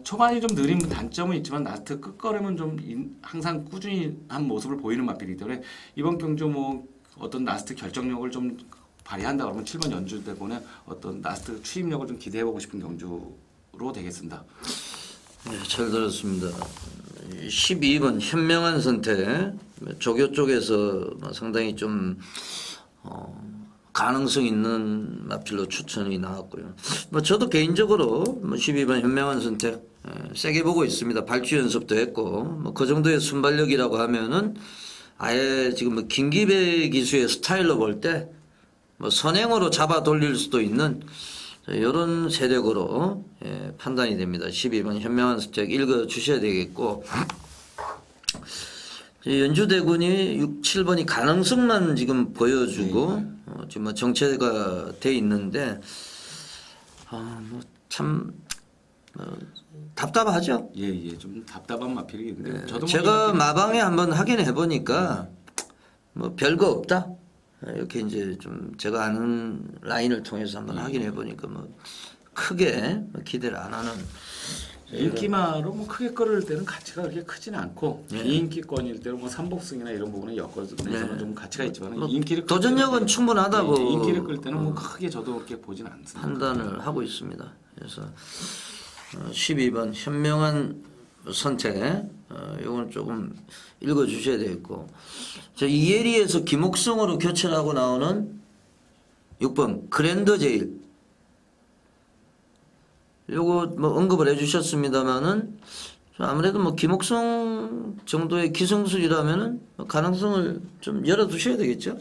초반이 좀 느린 단점은 있지만 라스트 끝걸음은 좀 항상 꾸준히 한 모습을 보이는 마필이기 때문에 이번 경주 뭐 어떤 라스트 결정력을 좀 발휘한다 그러면 7번 연주대군의 어떤 라스트 추임력을 좀 기대해보고 싶은 경주로 되겠습니다. 네, 잘 들었습니다. 12번 현명한 선택 조교 쪽에서 상당히 좀 가능성 있는 마필로 추천이 나왔고요. 뭐 저도 개인적으로 12번 현명한 선택 세게 보고 있습니다. 발주 연습도 했고 뭐 그 정도의 순발력이라고 하면은 아예 지금 뭐 김기배 기수의 스타일로 볼 때 뭐 선행으로 잡아 돌릴 수도 있는 이런 세력으로 판단이 됩니다. 12번 현명한 선택 읽어 주셔야 되겠고 연주대군이 6, 7번이 가능성만 지금 보여주고 지금 뭐 정체가 돼 있는데 참 답답하죠. 예, 좀 답답한 마필이긴데 저도 제가 마방에 한번 확인해 보니까 뭐 별거 없다. 이렇게 이제 좀 제가 아는 라인을 통해서 한번 확인해 보니까 뭐 크게 기대를 안 하는 인기마로 뭐 크게 끌을 때는 가치가 그렇게 크지는 않고 비인기권일 때는 뭐 삼복승이나 이런 부분은 여건에서는 좀 가치가 있지만 뭐 인기를 도전력은 충분하다고 인기를 끌 때는 뭐 크게 저도 그렇게 보진 않습니다. 판단을 하고 있습니다. 그래서 12번 현명한 선택. 요거는 조금 읽어주셔야 되겠고. 자, 이예리에서 김옥성으로 교체하고 나오는 6번 그랜더 제일. 요거 뭐 언급을 해주셨습니다만은 아무래도 뭐 김옥성 정도의 기성술이라면은 가능성을 좀 열어두셔야 되겠죠.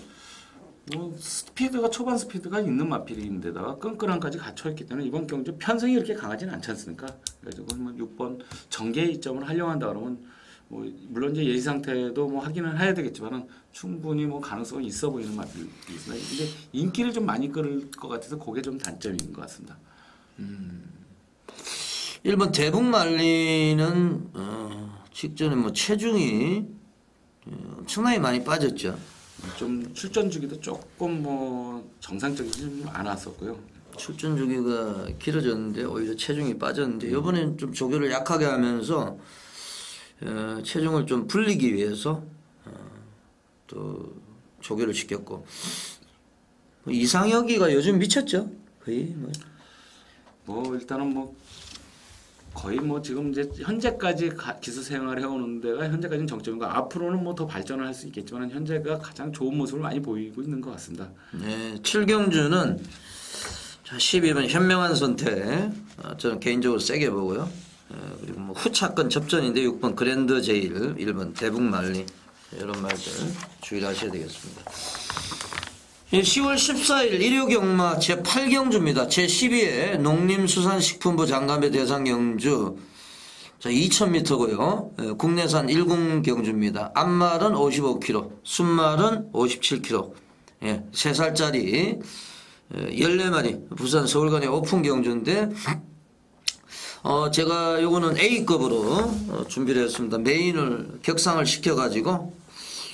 뭐 스피드가 초반 스피드가 있는 마필인데다가 끈끈함까지 갖춰있기 때문에 이번 경주 편성이 그렇게 강하지는 않지 않습니까? 그래가지고 뭐 6번 전개 이점을 하려고 한다 그러면 뭐 물론 이제 예시 상태도 뭐 확인을 해야 되겠지만은 충분히 뭐 가능성이 있어 보이는 마필이 있습니다. 근데 인기를 좀 많이 끌 것 같아서 그게 좀 단점인 것 같습니다. 1번 대북말리는 직전에 뭐 체중이 엄청나게 많이 빠졌죠. 좀 출전 주기도 조금 뭐 정상적이지 않았었고요. 출전 주기가 길어졌는데 오히려 체중이 빠졌는데 이번엔 좀 조교를 약하게 하면서 체중을 좀 불리기 위해서 또 조교를 시켰고 이상혁이가 요즘 미쳤죠. 거의 뭐 일단은 뭐 거의 뭐 지금 이제 현재까지 기수 생활을 해오는 데가 현재까지는 정점이고 앞으로는 뭐 더 발전을 할 수 있겠지만 현재가 가장 좋은 모습을 많이 보이고 있는 것 같습니다. 네, 7경주는 자 12번 현명한 선택 저는 개인적으로 세게 보고요. 그리고 뭐 후차권 접전인데 6번 그랜더 제일 1번 대북말리 이런 말들 주의를 하셔야 되겠습니다. 10월 14일 일요경마 제8경주입니다. 제12회 농림수산식품부 장갑의 대상경주 자 2000m고요. 국내산 10경주입니다. 앞말은 55kg, 순말은 57kg. 예, 3살짜리 14마리 부산 서울간의 오픈 경주인데 제가 요거는 A급으로 준비를 했습니다. 메인을 격상을 시켜가지고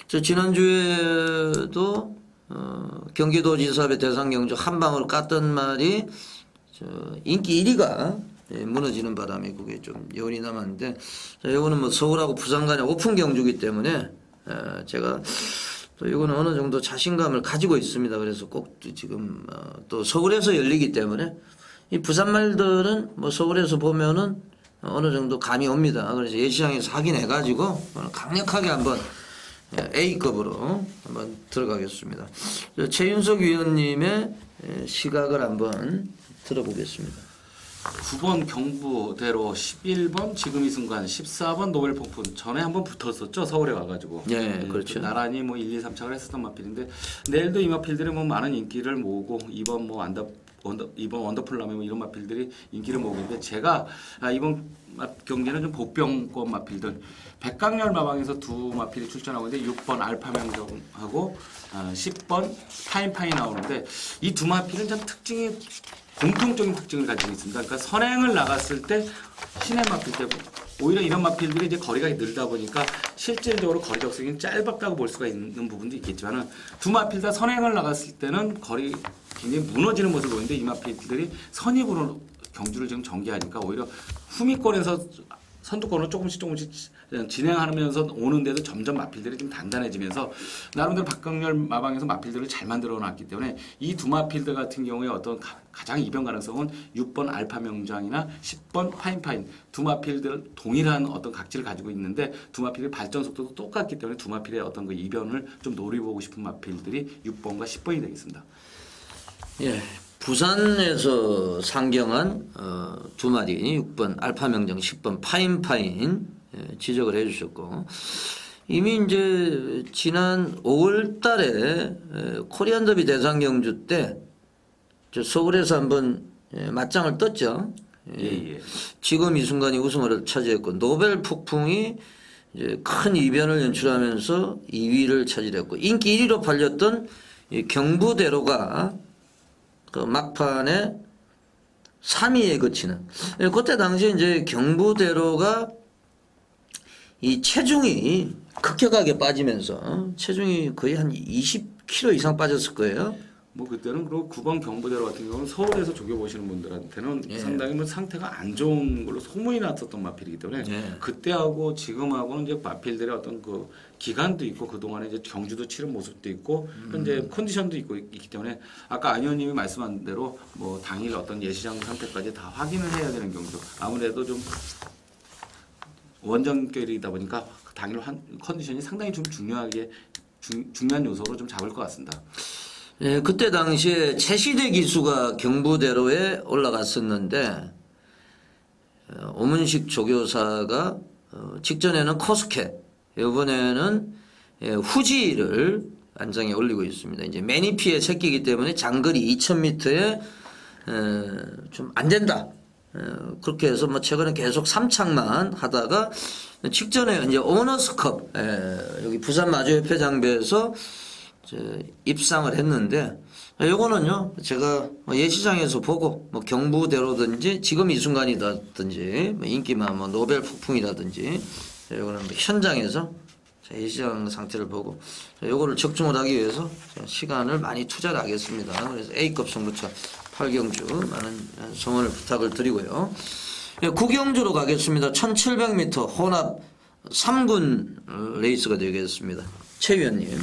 저 지난주에도 경기도지사의 대상경주 한 방울 깠던 말이 인기 1위가 무너지는 바람에 그게 좀 여운이 남았는데 이거는 뭐 서울하고 부산 간의 오픈 경주기 때문에 제가 또 이거는 어느 정도 자신감을 가지고 있습니다. 그래서 꼭 지금 또 서울에서 열리기 때문에 이 부산 말들은 뭐 서울에서 보면은 어느 정도 감이 옵니다. 그래서 예시장에서 확인해가지고 강력하게 한번 A급으로 한번 들어가겠습니다. 최윤석 위원님의 시각을 한번 들어보겠습니다. 9번 경부대로 11번 지금 이 순간 14번 노벨 폭풍 전에 한번 붙었었죠. 서울에 와가지고. 네, 그렇죠. 나란히 뭐 1, 2, 3착을 했었던 마필인데 내일도 이 마필들이 뭐 많은 인기를 모으고 이번 뭐 이번 원더풀라면 뭐 이런 마필들이 인기를 모으고 있는데 제가 이번 경기는 좀 복병권 마필들 백강렬 마방에서 두 마필이 출전하고 있는데 6번 알파명정하고 10번 파인파인 나오는데 이 두 마필은 참 공통적인 특징을 가지고 있습니다. 그러니까 선행을 나갔을 때 신의 마필 때 오히려 이런 마필들이 이제 거리가 늘다 보니까 실질적으로 거리 적성이 짧았다고 볼 수가 있는 부분도 있겠지만 두 마필 다 선행을 나갔을 때는 거리 굉장히 무너지는 모습을 보이는데 이 마필들이 선입으로 경주를 지금 전개하니까 오히려 후미권에서 선두권으로 조금씩 진행하면서 오는데도 점점 마필들이 좀 단단해지면서 나름대로 박강렬 마방에서 마필들을 잘 만들어 놨기 때문에 이 두 마필들 같은 경우에 어떤 가장 이변 가능성은 6번 알파 명장이나 10번 파인파인 두 마필들 동일한 어떤 각질을 가지고 있는데 두 마필의 발전 속도도 똑같기 때문에 두 마필의 어떤 그 이변을 좀 노려보고 싶은 마필들이 6번과 10번이 되겠습니다. 예. 부산에서 상경한 두 마리 6번 알파명정 10번 파인파인 지적을 해주셨고 이미 이제 지난 5월 달에 코리안 더비 대상경주 때 서울에서 한번 맞짱을 떴죠. 예. 지금 이 순간이 우승을 차지했고 노벨 폭풍이 이제 큰 이변을 연출하면서 2위를 차지했고 인기 1위로 팔렸던 이 경부대로가 그 막판에 3위에 그치는. 그때 당시에 이제 경부대로가 이 체중이 급격하게 빠지면서 체중이 거의 한 20kg 이상 빠졌을 거예요. 뭐 그때는 그리고 9번 경부대로 같은 경우는 서울에서 조교 보시는 분들한테는 상당히 뭐 상태가 안 좋은 걸로 소문이 났었던 마필이기 때문에 그때하고 지금하고는 이제 마필들의 어떤 그 기간도 있고 그동안에 이제 경주도 치른 모습도 있고 현재 컨디션도 있기 때문에 아까 안 의원님이 말씀한 대로 뭐 당일 어떤 예시장 상태까지 다 확인을 해야 되는 경주 아무래도 좀 원정결이다 보니까 당일 컨디션이 상당히 좀 중요한 요소로 좀 잡을 것 같습니다. 예, 그때 당시에 최시대 기수가 경부대로에 올라갔었는데 오문식 조교사가 직전에는 코스케, 이번에는 후지를 안장에 올리고 있습니다. 이제 매니피의 새끼이기 때문에 장거리 2000m에 좀 안 된다. 그렇게 해서 뭐 최근에 계속 3착만 하다가 직전에 이제 오너스컵 여기 부산 마주협회 장비에서 입상을 했는데 요거는요 제가 예시장에서 보고 뭐 경부대로든지 지금 이 순간이라든지 뭐 인기만 뭐 노벨 폭풍이라든지 요거는 뭐 현장에서 예시장 상태를 보고 요거를 적중을 하기 위해서 시간을 많이 투자를 하겠습니다. 그래서 A급 승부처 8경주 많은 성원을 부탁을 드리고요. 구경주로 가겠습니다. 1700m 혼합 3군 레이스가 되겠습니다. 최 위원님.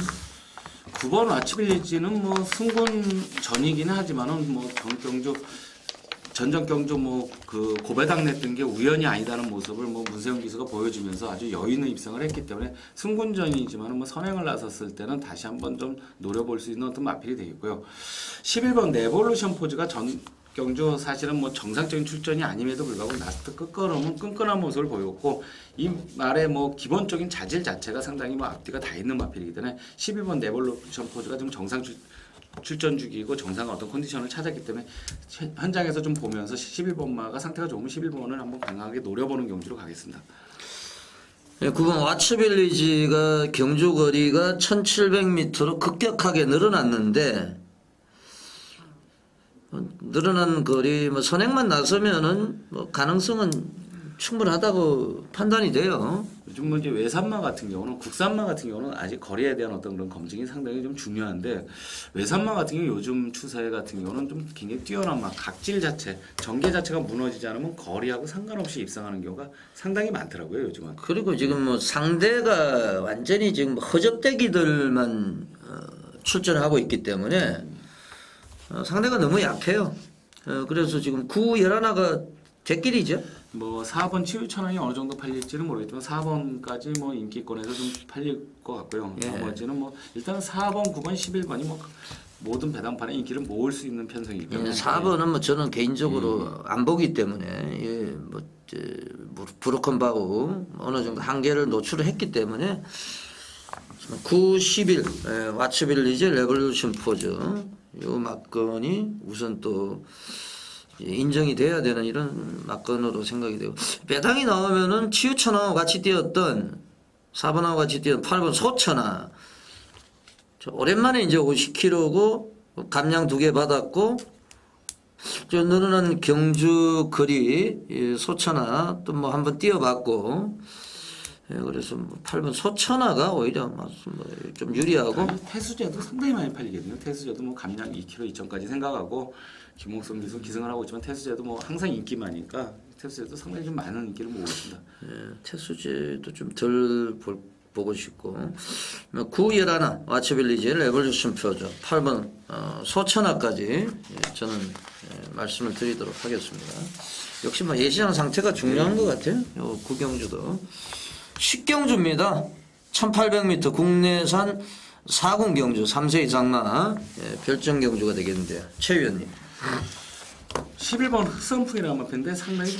9번 와치빌리지는 뭐 승군 전이기는 하지만은 뭐 전정경주 뭐 그 고배당 냈던 게 우연이 아니다는 모습을 뭐 문세영 기수가 보여주면서 아주 여유 있는 입성을 했기 때문에 승군전이지만은 뭐 선행을 나섰을 때는 다시 한번 좀 노려볼 수 있는 어떤 마필이 되겠고요. 11번 네볼루션 포즈가 경주 사실은 뭐 정상적인 출전이 아님에도 불구하고 라스트 끝걸음은 끈끈한 모습을 보였고 이 말의 뭐 기본적인 자질 자체가 상당히 뭐 앞뒤가 다 있는 마필이기 때문에 11번 네볼루션 포즈가 좀 정상 출전 주기이고 정상의 어떤 컨디션을 찾았기 때문에 현장에서 좀 보면서 11번마가 상태가 좋으면 11번을 한번 강하게 노려보는 경주로 가겠습니다. 9번 와츠빌리지가 경주 거리가 1700m로 급격하게 늘어났는데 늘어난 거리 뭐 선행만 나서면은 뭐 가능성은 충분하다고 판단이 돼요. 요즘 뭐 이제 외산마 같은 경우는 국산마 같은 경우는 아직 거리에 대한 어떤 그런 검증이 상당히 좀 중요한데 외산마 같은 경우 요즘 추세 같은 경우는 좀 굉장히 뛰어난 막 각질 자체 전개 자체가 무너지지 않으면 거리하고 상관없이 입상하는 경우가 상당히 많더라고요 요즘은. 그리고 지금 뭐 상대가 완전히 지금 허접대기들만 출전하고 있기 때문에 상대가 너무 약해요. 그래서 지금 9, 11가 제끼리죠. 뭐 4번 치유천왕이 어느 정도 팔릴지는 모르겠지만 4번까지 뭐 인기권에서 좀 팔릴 것 같고요. 예. 나머지는 뭐 일단은 4번, 9번, 11번이 뭐 모든 배당판에 인기를 모을 수 있는 편성이기 때문에 4번은 뭐 저는 개인적으로 안 보기 때문에 뭐 브로컨바우 어느 정도 한계를 노출을 했기 때문에 9, 11 와츠빌리지 레볼루션 포즈 요 막건이 우선 또 인정이 돼야 되는 이런 막건으로 생각이 되고 배당이 나오면은 치유천하고 같이 뛰었던 4번하고 같이 뛰었던 8번 소천하 오랜만에 이제 50km고 감량 2개 받았고 좀 늘어난 경주 거리 소천하 또 뭐 한번 뛰어봤고 그래서 뭐 8번 소천하가 오히려 좀 유리하고 태수제도 상당히 많이 팔리거든요. 태수제도 뭐 감량 2kg 2천까지 생각하고 김홍성 기수 기승을 하고 있지만 태수제도 뭐 항상 인기 많으니까 태수제도 상당히 좀 많은 인기를 모으고 있습니다. 태수제도 좀 덜 보고 싶고 9, 11 와츠빌리지 레볼루션 표죠. 8번 소천하까지 저는 말씀을 드리도록 하겠습니다. 역시 뭐 예시장 상태가 중요한 것 같아요. 요 구경주도 10경주입니다. 1800m 국내산 4군 경주 3세 이상마 별정 경주가 되겠는데요. 최 위원님. 11번 흑선풍이라는 마표인데 상당히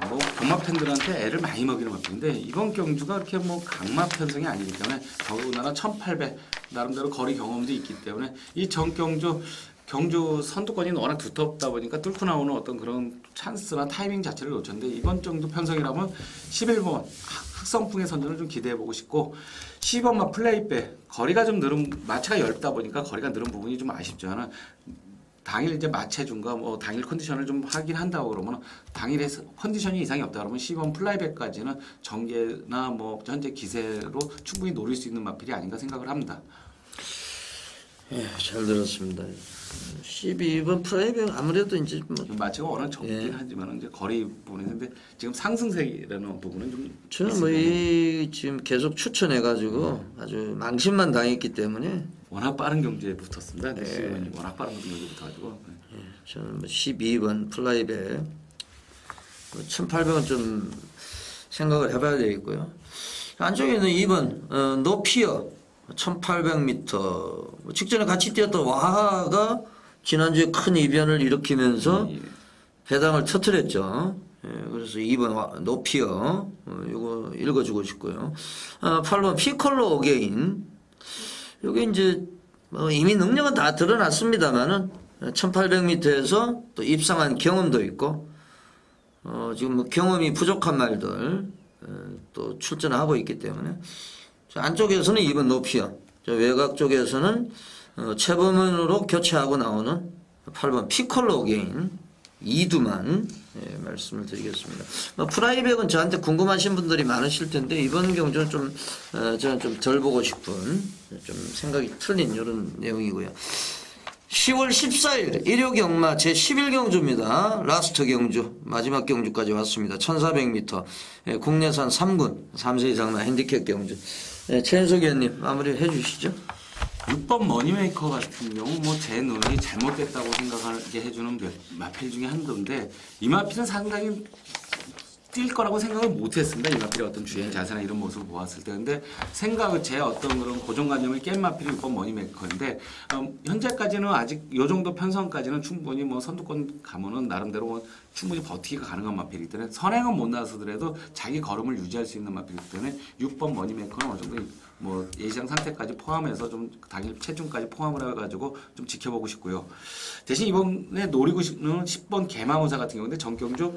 뭐 경마 팬들한테 애를 많이 먹이는 마표인데 이번 경주가 그렇게 뭐 강마 편성이 아니기 때문에 더군다나 1800 나름대로 거리 경험도 있기 때문에 이 전 경주 선두권이 워낙 두텁다 보니까 뚫고 나오는 어떤 그런 찬스나 타이밍 자체를 놓쳤는데 이번 정도 편성이라면 11번 흑성풍의 선전을 좀 기대해보고 싶고 12번만 플레이백 거리가 좀 늘은 마체가 얇다 보니까 거리가 늘은 부분이 좀 아쉽지만 당일 이제 마체중과 뭐 당일 컨디션을 좀 하긴 한다고 그러면 당일에 컨디션이 이상이 없다 그러면 12번 플라이백까지는 전개나 뭐 현재 기세로 충분히 노릴 수 있는 마필이 아닌가 생각을 합니다. 예, 잘 들었습니다. 12번 프라이백 아무래도 이제 뭐 마체가 워낙 적긴 하지만 이제 거리 부분인데 지금 상승세라는 부분은 좀 저는 뭐 이 지금 계속 추천해가지고 아주 망신만 당했기 때문에 워낙 빠른 경주에 붙었습니다. 네. 워낙 빠른 경주에 붙어가지고 저는 뭐 12번 플라이백 1800은 좀 생각을 해봐야 되겠고요. 안쪽에는 2번 노피어 1800m 직전에 같이 뛰었던 와하가 지난주에 큰 이변을 일으키면서 배당을 터뜨렸죠. 예, 그래서 2번 노피어 이거 읽어주고 싶고요. 8번 피콜로 어게인 여기 이제 뭐 이미 능력은 다 드러났습니다만은 1800m에서 또 입상한 경험도 있고 지금 뭐 경험이 부족한 말들 또 출전하고 있기 때문에 안쪽에서는 2번 노피어 외곽 쪽에서는 최범원으로 교체하고 나오는 8번 피콜로 어게인 이두만 말씀을 드리겠습니다. 프라이백은 저한테 궁금하신 분들이 많으실 텐데 이번 경주는 좀 저는 좀 덜 보고 싶은 좀 생각이 틀린 이런 내용이고요. 10월 14일 일요 경마 제11경주입니다. 라스트 경주 마지막 경주까지 왔습니다. 1400m 국내산 3군 3세 이상만 핸디캡 경주. 최현석 의원님 마무리 해주시죠. 6번 머니메이커 같은 경우 뭐 제 눈이 잘못됐다고 생각하게 해주는 마필 중에 한도인데 이 마필은 상당히 뛸 거라고 생각을 못했습니다. 이 마필의 어떤 주행 자세나 이런 모습을 보았을 때 근데 생각을 제 어떤 그런 고정관념을 깬 마필이 6번 머니메이커인데 현재까지는 아직 요 정도 편성까지는 충분히 뭐 선두권 가면은 나름대로 뭐 충분히 버티기가 가능한 마필이기 때문에 선행은 못 나서더라도 자기 걸음을 유지할 수 있는 마필이기 때문에 6번 머니메이커는 어느 정도 뭐 예시장 상태까지 포함해서 좀 당일 체중까지 포함을 해가지고 좀 지켜보고 싶고요. 대신 이번에 노리고 싶은 10번 개마무사 같은 경우인데 정경주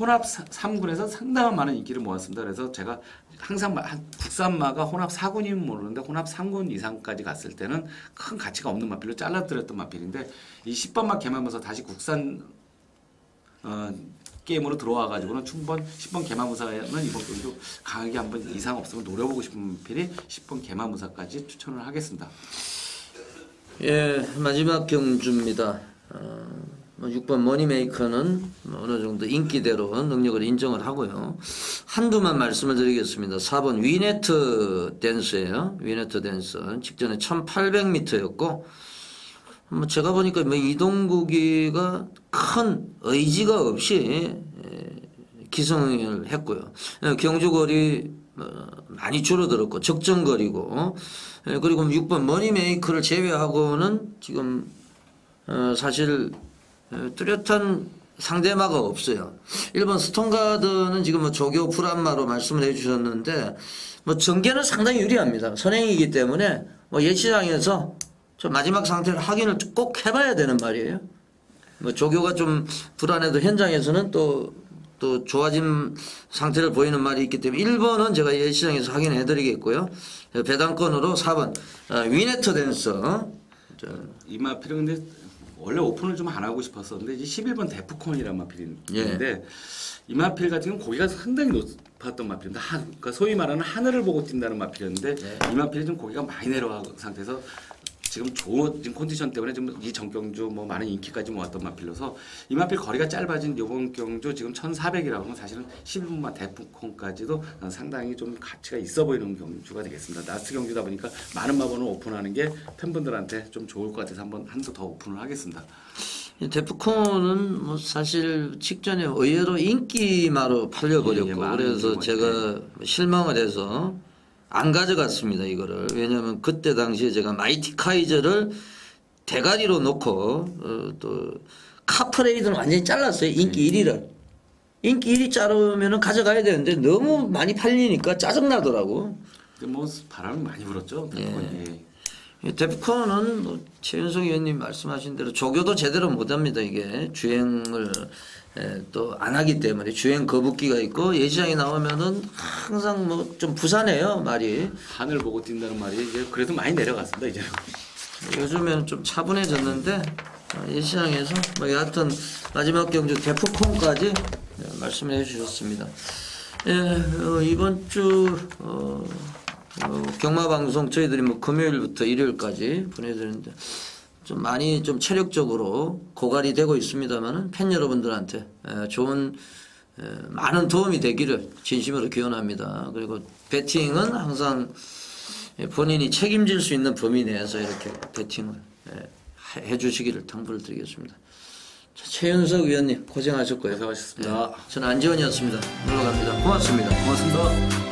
혼합 3군에서 상당한 많은 인기를 모았습니다. 그래서 제가 항상 국산마가 혼합 4군이면 모르는데 혼합 3군 이상까지 갔을 때는 큰 가치가 없는 마필로 잘라드렸던 마필인데 이 10번마 개마무사 다시 국산 게임으로 들어와가지고는 충분 10번 개마무사는 이번 경주 강하게 한번 이상 없으면 노려보고 싶은 필이 10번 개마무사까지 추천을 하겠습니다. 예, 마지막 경주입니다. 6번 머니메이커는 어느 정도 인기대로 능력을 인정을 하고요. 한두만 말씀을 드리겠습니다. 4번 위네트 댄스예요. 위네트 댄스 직전에 1800m였고 뭐 제가 보니까 뭐 이동국이가 큰 의지가 없이 기승을 했고요. 경주거리 많이 줄어들었고 적정거리고 그리고 6번 머니메이커를 제외하고는 지금 사실 뚜렷한 상대마가 없어요. 1번 스톤가드는 지금 뭐 조교 불안마로 말씀을 해주셨는데 뭐 전개는 상당히 유리합니다. 선행이기 때문에 뭐 예시장에서 저 마지막 상태를 확인을 꼭 해봐야 되는 말이에요. 뭐 조교가 좀 불안해도 현장에서는 또 좋아진 상태를 보이는 말이 있기 때문에 1번은 제가 예시장에서 확인해 드리겠고요. 배당권으로 4번 위네터 댄서 이 마필은 근데 원래 오픈을 좀 안 하고 싶었었는데 이제 11번 데프콘이라는 마필인데 이 마필 같은 경우는 고기가 상당히 높았던 마필인데 그러니까 소위 말하는 하늘을 보고 뛴다는 마필이었는데 이 마필이 좀 고기가 많이 내려간 상태에서 지금 좋은 컨디션 때문에 지금 이 정경주 뭐 많은 인기까지 모았던 마필로서 이 마필 거리가 짧아진 이번 경주 지금 1400이라고 하면 사실은 11번마 데프콘까지도 상당히 좀 가치가 있어 보이는 경주가 되겠습니다. 라스트 경주다 보니까 많은 마번을 오픈하는 게 팬분들한테 좀 좋을 것 같아서 한두 더 오픈을 하겠습니다. 데프콘은 뭐 사실 직전에 의외로 인기마로 팔려버렸고 그래서 제가 실망을 해서 안 가져갔습니다. 이거를. 왜냐하면 그때 당시에 제가 마이티 카이저를 대가리로 놓고 또 카프레이드는 완전히 잘랐어요. 인기 1위를. 인기 1위 자르면 가져가야 되는데 너무 많이 팔리니까 짜증나더라고. 근데 뭐 바람이 많이 불었죠. 데프콘은 뭐 최윤석 의원님 말씀하신 대로 조교도 제대로 못합니다. 이게 주행을 또 안 하기 때문에 주행 거북기가 있고 예시장에 나오면은 항상 뭐 좀 부산해요 말이. 하늘 보고 뛴다는 말이 이제 그래도 많이 내려갔습니다 이제. 요즘에는 좀 차분해졌는데 예시장에서 뭐 여하튼 마지막 경주 데프콘까지 말씀해 주셨습니다. 예, 이번 주 경마 방송 저희들이 뭐 금요일부터 일요일까지 보내드리는데 좀 많이 좀 체력적으로 고갈이 되고 있습니다만은 팬 여러분들한테 좋은 많은 도움이 되기를 진심으로 기원합니다. 그리고 배팅은 항상 본인이 책임질 수 있는 범위 내에서 이렇게 배팅을 해주시기를 당부를 드리겠습니다. 자, 최윤석 위원님 고생하셨고요. 고생하셨습니다. 저는 안지원이었습니다. 놀러 갑니다. 고맙습니다. 고맙습니다.